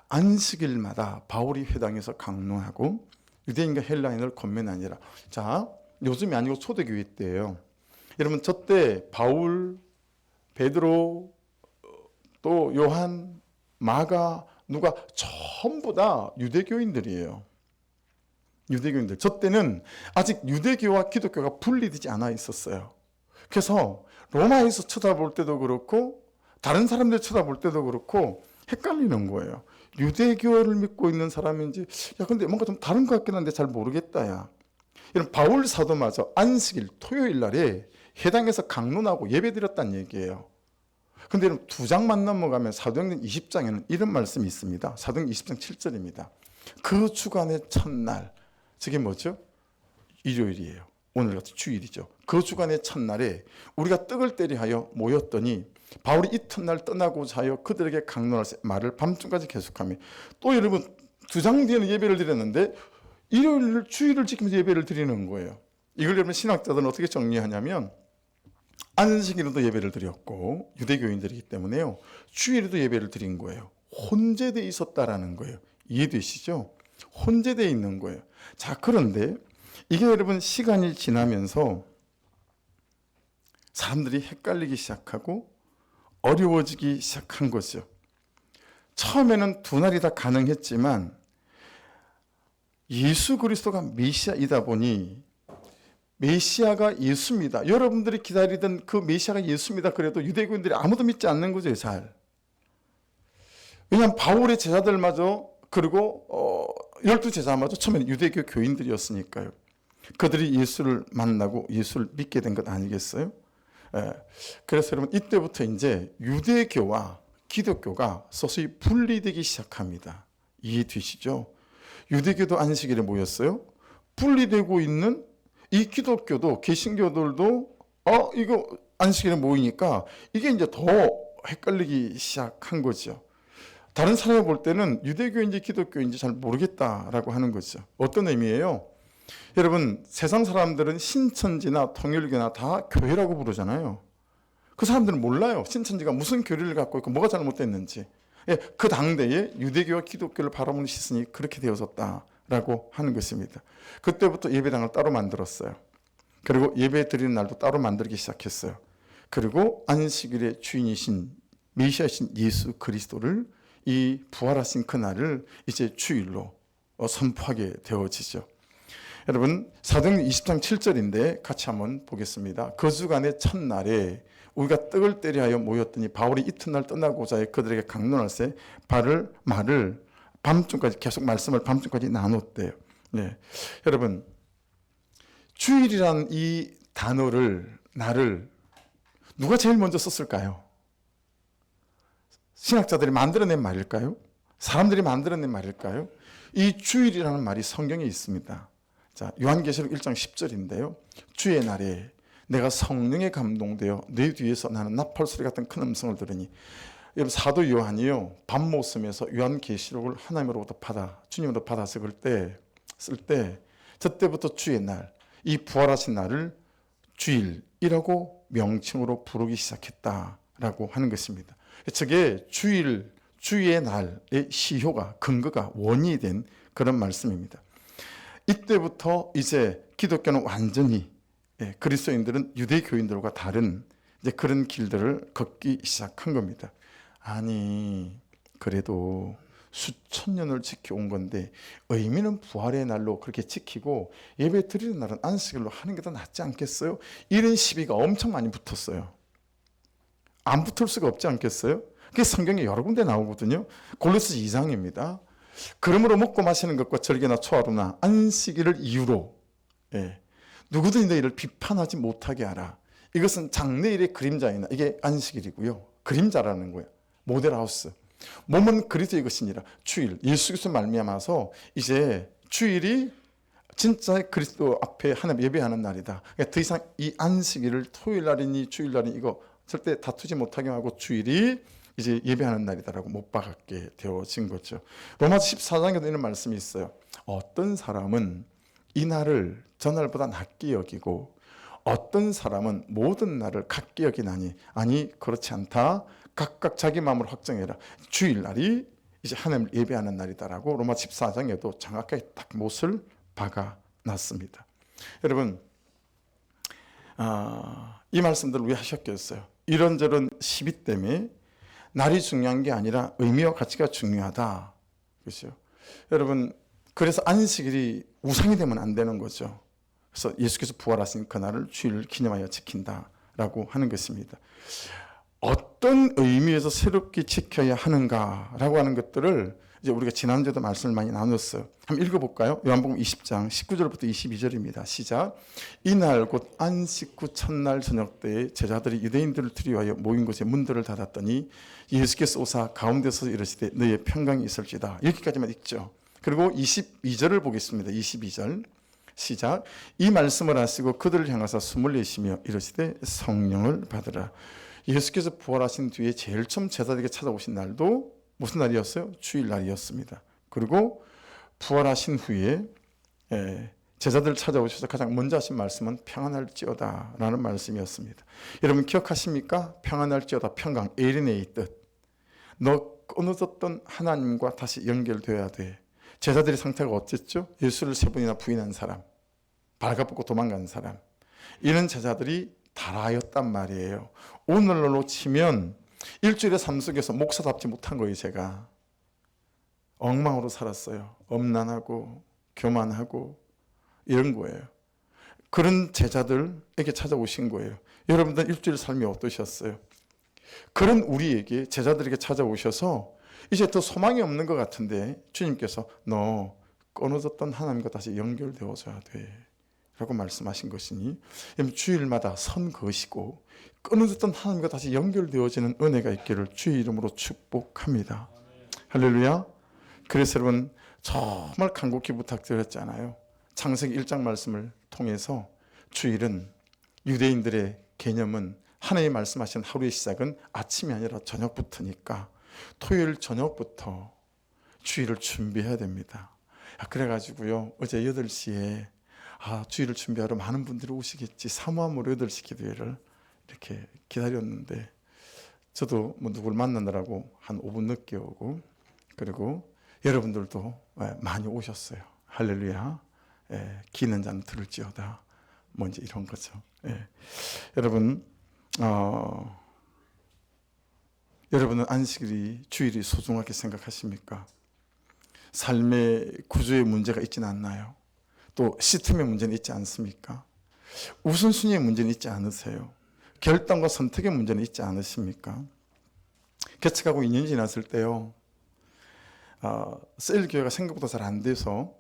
안식일마다 바울이 회당에서 강론하고 유대인과 헬라인을 권면하니라. 자, 요즘이 아니고 초대교회 때예요. 여러분 저 때 바울, 베드로, 또 요한, 마가, 누가 전부 다 유대교인들이에요. 유대교인들. 저 때는 아직 유대교와 기독교가 분리되지 않아 있었어요. 그래서 로마에서 쳐다볼 때도 그렇고 다른 사람들 쳐다볼 때도 그렇고 헷갈리는 거예요. 유대교를 믿고 있는 사람인지, 야 근데 뭔가 좀 다른 것 같긴 한데 잘 모르겠다 야. 이런 바울 사도마저 안식일 토요일 날에 회당에서 강론하고 예배드렸다는 얘기예요. 근데 여러분 2장만 넘어가면 사도행전 20장에는 이런 말씀이 있습니다. 사도행전 20장 7절입니다. 그 주간의 첫날, 저게 뭐죠? 일요일이에요. 오늘같이 주일이죠. 그 주간의 첫날에 우리가 떡을 때리하여 모였더니 바울이 이튿날 떠나고자 하여 그들에게 강론할 말을 밤중까지 계속하며, 또 여러분 2장 뒤에는 예배를 드렸는데 일요일 주일을 지키면서 예배를 드리는 거예요. 이걸 여러분 신학자들은 어떻게 정리하냐면 안식일에도 예배를 드렸고 유대교인들이기 때문에요. 주일에도 예배를 드린 거예요. 혼재되어 있었다라는 거예요. 이해되시죠? 혼재되어 있는 거예요. 자, 그런데 이게 여러분 시간이 지나면서 사람들이 헷갈리기 시작하고 어려워지기 시작한 거죠. 처음에는 두 날이 다 가능했지만 예수 그리스도가 메시아이다 보니 메시아가 예수입니다. 여러분들이 기다리던 그 메시아가 예수입니다. 그래도 유대교인들이 아무도 믿지 않는 거죠, 잘. 왜냐하면 바울의 제자들마저, 그리고 12제자마저 처음에는 유대교 교인들이었으니까요. 그들이 예수를 만나고 예수를 믿게 된 것 아니겠어요? 그래서 여러분 이때부터 이제 유대교와 기독교가 서서히 분리되기 시작합니다. 이해되시죠? 유대교도 안식일에 모였어요. 분리되고 있는 이 기독교도, 개신교들도 이거 안식일에 모이니까 이게 이제 더 헷갈리기 시작한 거죠. 다른 사람이 볼 때는 유대교인지 기독교인지 잘 모르겠다라고 하는 거죠. 어떤 의미예요? 여러분 세상 사람들은 신천지나 통일교나 다 교회라고 부르잖아요. 그 사람들은 몰라요. 신천지가 무슨 교리를 갖고 있고 뭐가 잘못됐는지. 그 당대에 유대교와 기독교를 바라보는 시선이 그렇게 되어졌다라고 하는 것입니다. 그때부터 예배당을 따로 만들었어요. 그리고 예배 드리는 날도 따로 만들기 시작했어요. 그리고 안식일의 주인이신 메시아이신 예수 그리스도를, 이 부활하신 그날을 이제 주일로 선포하게 되어지죠. 여러분 사도행전 20장 7절인데 같이 한번 보겠습니다. 그 주간의 첫날에 우리가 떡을 때려 하여 모였더니 바울이 이튿날 떠나고자 해 그들에게 강론할세 말을 밤중까지 계속 말씀을 밤중까지 나눴대요. 네. 여러분 주일이란 이 단어를 날을 누가 제일 먼저 썼을까요? 신학자들이 만들어낸 말일까요? 사람들이 만들어낸 말일까요? 이 주일이라는 말이 성경에 있습니다. 자, 요한계시록 1장 10절인데요. 주의 날에 내가 성령에 감동되어 내 뒤에서 나는 나팔소리 같은 큰 음성을 들으니, 여러분 사도 요한이요 밤모섬에서 요한계시록을 하나님으로부터 주님으로부터 받아 쓸 때 저때부터 주의 날, 이 부활하신 날을 주일이라고 명칭으로 부르기 시작했다라고 하는 것입니다. 저게 주의 날의 시효가, 근거가, 원인이 된 그런 말씀입니다. 이때부터 이제 기독교는 완전히 그리스도인들은 유대교인들과 다른 이제 그런 길들을 걷기 시작한 겁니다. 아니 그래도 수천 년을 지켜온 건데 의미는 부활의 날로 그렇게 지키고 예배 드리는 날은 안식일로 하는 게 더 낫지 않겠어요? 이런 시비가 엄청 많이 붙었어요. 안 붙을 수가 없지 않겠어요? 그게 성경에 여러 군데 나오거든요. 골로새 2장입니다. 그러므로 먹고 마시는 것과 절개나 초하루나 안식일을 이유로 누구든지 너희를 비판하지 못하게 하라. 이것은 장래일의 그림자이나 이게 안식일이고요. 그림자라는 거예요. 모델하우스. 몸은 그리스도의 것이니라. 주일, 예수 그리스도 말미암아서 이제 주일이 진짜 그리스도 앞에 하나님 예배하는 날이다. 그러니까 더 이상 이 안식일을 토요일 날이니 주일 날이니 이거 절대 다투지 못하게 하고 주일이 이제 예배하는 날이다라고 못 박게 되어진 거죠. 로마서 14장에도 이런 말씀이 있어요. 어떤 사람은 이 날을 전날보다 낮게 여기고 어떤 사람은 모든 날을 같게 여기나니 아니 그렇지 않다. 각각 자기 마음으로 확정해라. 주일날이 이제 하나님을 예배하는 날이다라고 로마 14장에도 정확하게 딱 못을 박아놨습니다. 여러분 이 말씀들을 왜 하셨겠어요? 이런저런 시비 때문에 날이 중요한 게 아니라 의미와 가치가 중요하다. 그렇죠? 여러분 그래서 안식일이 우상이 되면 안 되는 거죠. 그래서 예수께서 부활하신 그날을 주일을 기념하여 지킨다라고 하는 것입니다. 어떤 의미에서 새롭게 지켜야 하는가라고 하는 것들을 이제 우리가 지난주에도 말씀을 많이 나눴어요. 한번 읽어볼까요? 요한복음 20장 19절부터 22절입니다. 시작. 이날 곧 안식 후 첫날 저녁 때에 제자들이 유대인들을 두려워하여 모인 곳에 문들을 닫았더니 예수께서 오사 가운데서 이르시되 너희의 평강이 있을지다. 여기까지만 읽죠. 그리고 22절을 보겠습니다. 22절 시작. 이 말씀을 하시고 그들을 향하사 숨을 내쉬며 이르시되 성령을 받으라. 예수께서 부활하신 뒤에 제일 처음 제자들에게 찾아오신 날도 무슨 날이었어요? 주일날이었습니다. 그리고 부활하신 후에 제자들을 찾아오셔서 가장 먼저 하신 말씀은 평안할지어다 라는 말씀이었습니다. 여러분 기억하십니까? 평안할지어다. 평강, 에리네의 뜻. 너 끊어졌던 하나님과 다시 연결되어야 돼. 제자들의 상태가 어땠죠? 예수를 3번이나 부인한 사람, 발가벗고 도망간 사람, 이런 제자들이 달아였단 말이에요. 오늘날로 치면 일주일의 삶 속에서 목사답지 못한 거예요. 제가 엉망으로 살았어요. 엄난하고 교만하고 이런 거예요. 그런 제자들에게 찾아오신 거예요. 여러분들 일주일 삶이 어떠셨어요? 그런 우리에게 제자들에게 찾아오셔서 이제 더 소망이 없는 것 같은데 주님께서 너 끊어졌던 하나님과 다시 연결되어져야 돼 라고 말씀하신 것이니 주일마다 선 것이고 끊어졌던 하나님과 다시 연결되어지는 은혜가 있기를 주의 이름으로 축복합니다. 할렐루야. 그래서 여러분 정말 간곡히 부탁드렸잖아요. 창세기 1장 말씀을 통해서 주일은 유대인들의 개념은 하나님 말씀하신 하루의 시작은 아침이 아니라 저녁부터니까 토요일 저녁부터 주일을 준비해야 됩니다. 그래가지고요 어제 8시에 주일을 준비하러 많은 분들이 오시겠지 사모함으로 8시 기도회를 이렇게 기다렸는데 저도 뭐 누굴 만나느라고 한 5분 늦게 오고 그리고 여러분들도 많이 오셨어요. 할렐루야. 기는 자는 들을지어다. 뭐 이제 이런 거죠. 여러분 여러분은 안식일이 주일이 소중하게 생각하십니까? 삶의 구조의 문제가 있지는 않나요? 또 시스템의 문제는 있지 않습니까? 우선순위의 문제는 있지 않으세요? 결단과 선택의 문제는 있지 않으십니까? 개척하고 2년 지났을 때요, 셀교회가 생각보다 잘 안 돼서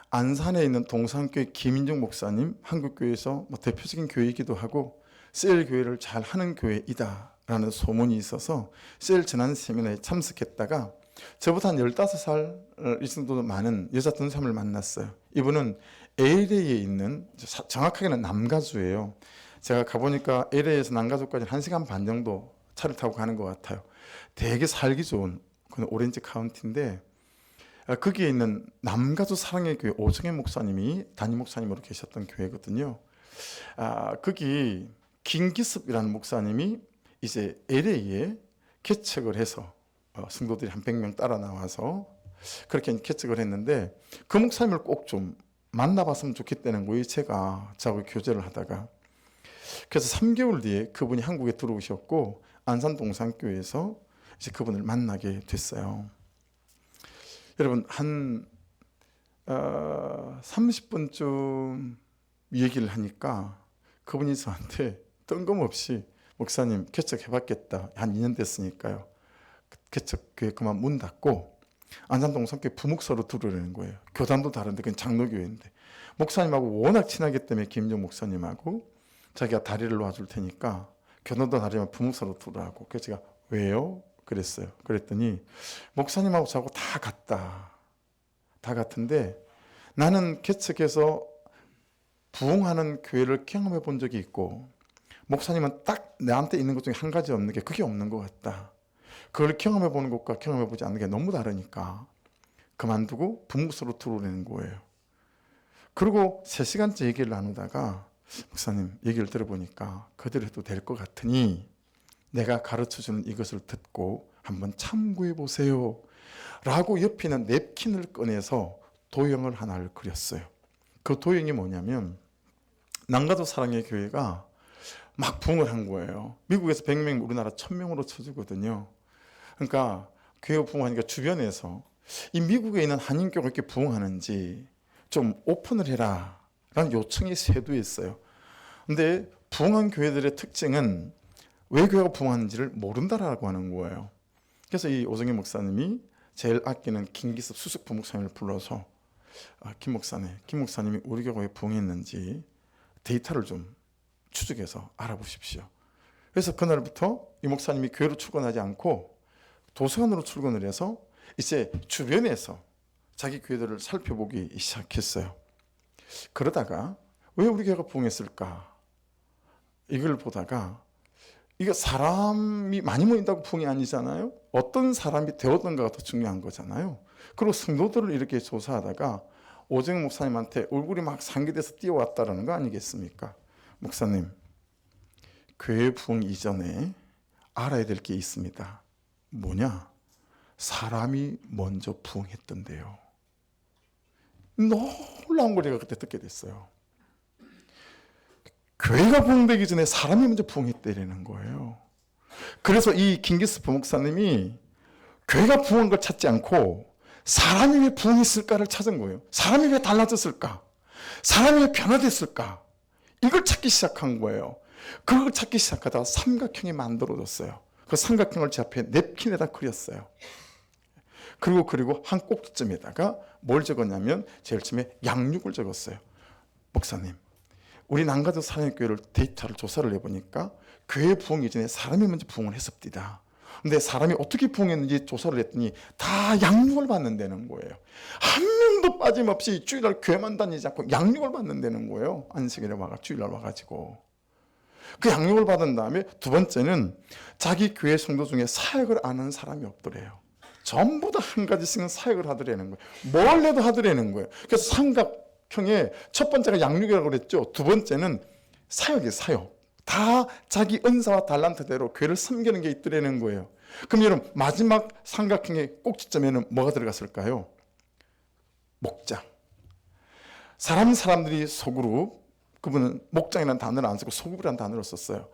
안산에 있는 동산교회 김인중 목사님, 한국교회에서 대표적인 교회이기도 하고 셀교회를 잘 하는 교회이다 라는 소문이 있어서 셀 전환 세미나에 참석했다가 저보다 한 15살 이 정도 많은 여자 전사님을 만났어요. 이분은 LA에 있는, 정확하게는 남가주예요. 제가 가보니까 LA에서 남가주까지 1시간 반 정도 차를 타고 가는 것 같아요. 되게 살기 좋은 그런 오렌지 카운티인데, 거기에 있는 남가주 사랑의 교회 오정혜 목사님이 담임 목사님으로 계셨던 교회거든요. 거기 김기습이라는 목사님이 이제 LA에 개척을 해서 성도들이 한 100명 따라 나와서 그렇게 개척을 했는데, 그 목사님을 꼭 좀 만나봤으면 좋겠다는 거예요. 제가 저하고 교제를 하다가. 그래서 3개월 뒤에 그분이 한국에 들어오셨고 안산 동산교회에서 이제 그분을 만나게 됐어요. 여러분, 한 30분쯤 얘기를 하니까 그분이 저한테 뜬금없이 목사님 개척해봤겠다. 한 2년 됐으니까요. 개척교회 그만 문 닫고 안산 동산교회 부목사로 들어오려는 거예요. 교단도 다른데 그건 장로교회인데, 목사님하고 워낙 친하기 때문에 김정 목사님하고 자기가 다리를 놓아줄 테니까 교단도 다르지만 부목사로 들어오라고. 그래서 제가 왜요? 그랬어요. 그랬더니 목사님하고 저하고 다 같다. 다 같은데 나는 개척해서 부흥하는 교회를 경험해 본 적이 있고 목사님은 딱 나한테 있는 것 중에 한 가지 없는 게 그게 없는 것 같다. 그걸 경험해 보는 것과 경험해 보지 않는 게 너무 다르니까 그만두고 부목사로 들어오려는 거예요. 그리고 3시간째 얘기를 나누다가 목사님 얘기를 들어보니까 그대로 해도 될 것 같으니 내가 가르쳐주는 이것을 듣고 한번 참고해 보세요 라고 옆에 있는 냅킨을 꺼내서 도형을 하나를 그렸어요. 그 도형이 뭐냐면 남가주 사랑의 교회가 막 부흥을 한 거예요. 미국에서 100명, 우리나라 1000명으로 쳐주거든요. 그러니까 교회 부흥하니까 주변에서 이 미국에 있는 한인교가 이렇게 부흥하는지 좀 오픈을 해라 라는 요청이 쇄도했어요. 근데 부흥한 교회들의 특징은 왜 교회가 부흥하는지를 모른다라고 하는 거예요. 그래서 이 오정혜 목사님이 제일 아끼는 김기습 수석 부목사님을 불러서 김 목사님이 우리 교회가 왜 부흥했는지 데이터를 좀 추적해서 알아보십시오. 그래서 그날부터 이 목사님이 교회로 출근하지 않고 도서관으로 출근을 해서 이제 주변에서 자기 교회들을 살펴보기 시작했어요. 그러다가 왜 우리 교회가 부흥했을까? 이걸 보다가 이게 사람이 많이 모인다고 부흥이 아니잖아요. 어떤 사람이 되었던가가 더 중요한 거잖아요. 그리고 성도들을 이렇게 조사하다가 오정혜 목사님한테 얼굴이 막 상기돼서 뛰어왔다라는 거 아니겠습니까? 목사님, 교회 부흥 이전에 알아야 될 게 있습니다. 뭐냐? 사람이 먼저 부흥했던데요. 놀라운 걸 제가 그때 듣게 됐어요. 교회가 부흥되기 전에 사람이 먼저 부흥했다는 거예요. 그래서 이 김기습 부목사님이 교회가 부흥한 걸 찾지 않고 사람이 왜 부흥했을까를 찾은 거예요. 사람이 왜 달라졌을까? 사람이 왜 변화됐을까? 이걸 찾기 시작한 거예요. 그걸 찾기 시작하다가 삼각형이 만들어졌어요. 그 삼각형을 제 앞에 냅킨에다 그렸어요. 그리고 한 꼭지점에다가 뭘 적었냐면 제일 처음에 양육을 적었어요. 목사님, 우리 남가주 사랑의 교회를 데이터를 조사를 해보니까 교회 부흥 이전에 사람이 먼저 부흥을 했습니다. 근데 사람이 어떻게 부흥했는지 조사를 했더니 다 양육을 받는다는 거예요. 한 명도 빠짐없이 주일날 교회만 다니지 않고 양육을 받는다는 거예요. 안식일에 주일날 와가지고. 그 양육을 받은 다음에 두 번째는 자기 교회 성도 중에 사역을 아는 사람이 없더래요. 전부 다 한 가지씩은 사역을 하더라는 거예요. 뭘 해도 하더라는 거예요. 그래서 삼각형의 첫 번째가 양육이라고 그랬죠. 두 번째는 사역이에요. 사역. 다 자기 은사와 달란트대로 교회를 섬기는 게 있더라는 거예요. 그럼 여러분, 마지막 삼각형의 꼭지점에는 뭐가 들어갔을까요? 목장. 사람들이 소그룹, 그분은 목장이라는 단어를 안 쓰고 소그룹이라는 단어를 썼어요.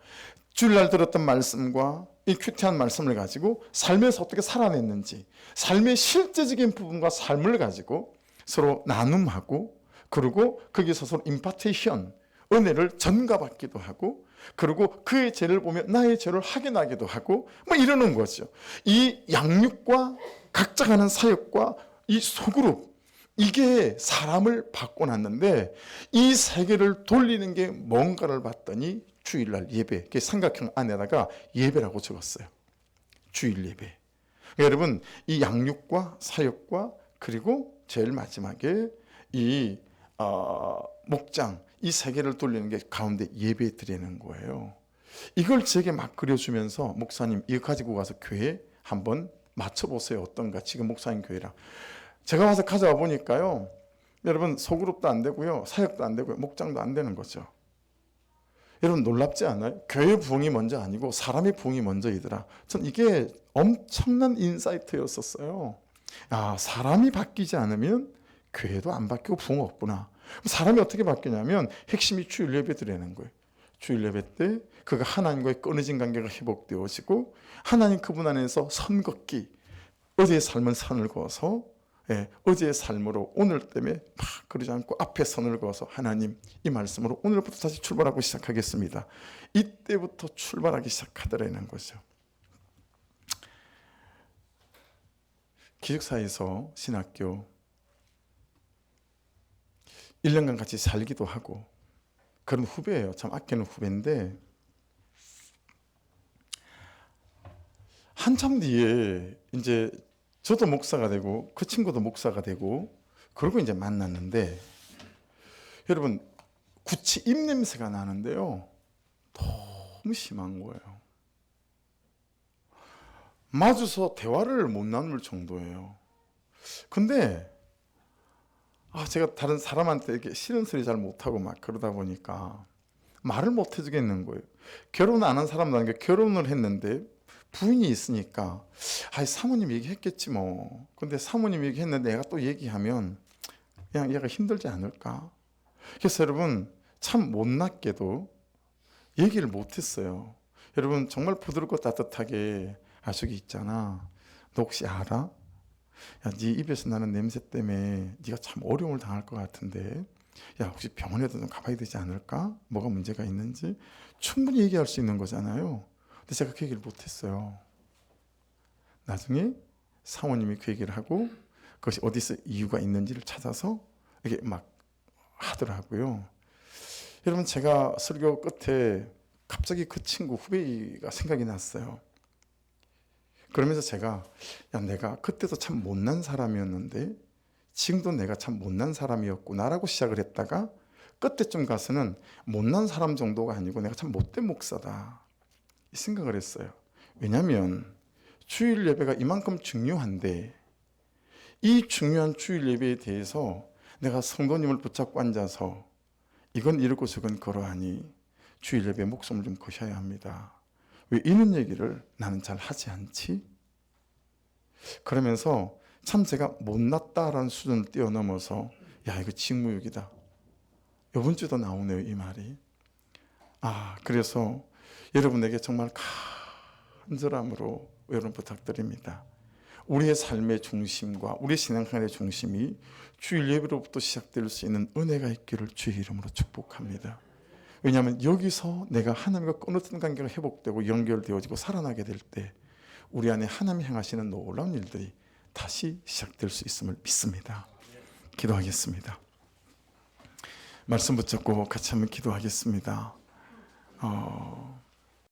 주일날 들었던 말씀과 이 큐티한 말씀을 가지고 삶에서 어떻게 살아냈는지, 삶의 실제적인 부분과 삶을 가지고 서로 나눔하고, 그리고 거기서 서로 임파테이션, 은혜를 전가받기도 하고, 그리고 그의 죄를 보며 나의 죄를 확인하기도 하고, 뭐 이러는 거죠. 이 양육과 각자 가는 사역과 이 소그룹, 이게 사람을 바꿔놨는데, 이 세계를 돌리는 게 뭔가를 봤더니 주일날 예배, 삼각형 안에다가 예배라고 적었어요. 주일 예배. 여러분, 이 양육과 사역과 그리고 제일 마지막에 이 목장, 이 세계를 돌리는 게 가운데 예배 드리는 거예요. 이걸 제게 막 그려주면서 목사님 이거 가지고 가서 교회 한번 맞춰보세요. 어떤가? 지금 목사님 교회랑. 제가 와서 가져와 보니까요, 여러분 소그룹도 안 되고요, 사역도 안 되고요, 목장도 안 되는 거죠. 여러분 놀랍지 않아요? 교회 부흥이 먼저 아니고 사람의 부흥이 먼저이더라. 전 이게 엄청난 인사이트였었어요. 아, 사람이 바뀌지 않으면 교회도 안 바뀌고 부흥 없구나. 사람이 어떻게 바뀌냐면 핵심이 주일 예배 드리는 거예요. 주일 예배 때 그가 하나님과의 끊어진 관계가 회복되어지고, 하나님 그분 안에서 선 걷기, 어제의 삶은 선을 그어서, 어제의 삶으로 오늘 때문에 막 그러지 않고 앞에 선을 그어서 하나님 이 말씀으로 오늘부터 다시 출발하고 시작하겠습니다. 이때부터 출발하기 시작하더라는 거죠. 기숙사에서 신학교 1년간 같이 살기도 하고 그런 후배예요. 참 아끼는 후배인데, 한참 뒤에 이제 저도 목사가 되고 그 친구도 목사가 되고 그러고 이제 만났는데, 여러분 구치 입냄새가 나는데요, 너무 심한 거예요. 마주서 대화를 못 나눌 정도예요. 근데 제가 다른 사람한테 이렇게 싫은 소리 잘 못하고 막 그러다 보니까 말을 못 해주겠는 거예요. 결혼 안 한 사람들은 결혼을 했는데 부인이 있으니까 사모님 얘기했겠지 뭐. 근데 사모님 얘기했는데 내가 또 얘기하면 그냥 얘가 힘들지 않을까. 그래서 여러분 참 못났게도 얘기를 못했어요. 여러분 정말 부드럽고 따뜻하게 저기 있잖아, 너 혹시 알아? 야, 네 입에서 나는 냄새 때문에 네가 참 어려움을 당할 것 같은데, 야 혹시 병원에도 좀 가봐야 되지 않을까? 뭐가 문제가 있는지 충분히 얘기할 수 있는 거잖아요. 근데 제가 그 얘기를 못했어요. 나중에 사모님이 그 얘기를 하고 그것이 어디서 이유가 있는지를 찾아서 이게 막 하더라고요. 여러분 제가 설교 끝에 갑자기 그 친구 후배가 생각이 났어요. 그러면서 제가 내가 그때도 참 못난 사람이었는데 지금도 내가 참 못난 사람이었구나라고 시작을 했다가 끝에쯤 가서는 못난 사람 정도가 아니고 내가 참 못된 목사다 이 생각을 했어요. 왜냐하면 주일 예배가 이만큼 중요한데, 이 중요한 주일 예배에 대해서 내가 성도님을 붙잡고 앉아서 이건 이렇고 저건 그러하니 주일 예배에 목숨을 좀 거셔야 합니다. 왜 이런 얘기를 나는 잘 하지 않지? 그러면서 참 제가 못났다라는 수준을 뛰어넘어서 야 이거 직무유기다. 이번 주도 나오네요 이 말이. 그래서 여러분에게 정말 간절함으로 여러분 부탁드립니다. 우리의 삶의 중심과 우리의 신앙생활의 중심이 주일 예배로부터 시작될 수 있는 은혜가 있기를 주의 이름으로 축복합니다. 왜냐하면 여기서 내가 하나님과 끊어진 관계가 회복되고 연결되어지고 살아나게 될 때 우리 안에 하나님이 행하시는 놀라운 일들이 다시 시작될 수 있음을 믿습니다. 기도하겠습니다. 말씀 붙잡고 같이 한번 기도하겠습니다.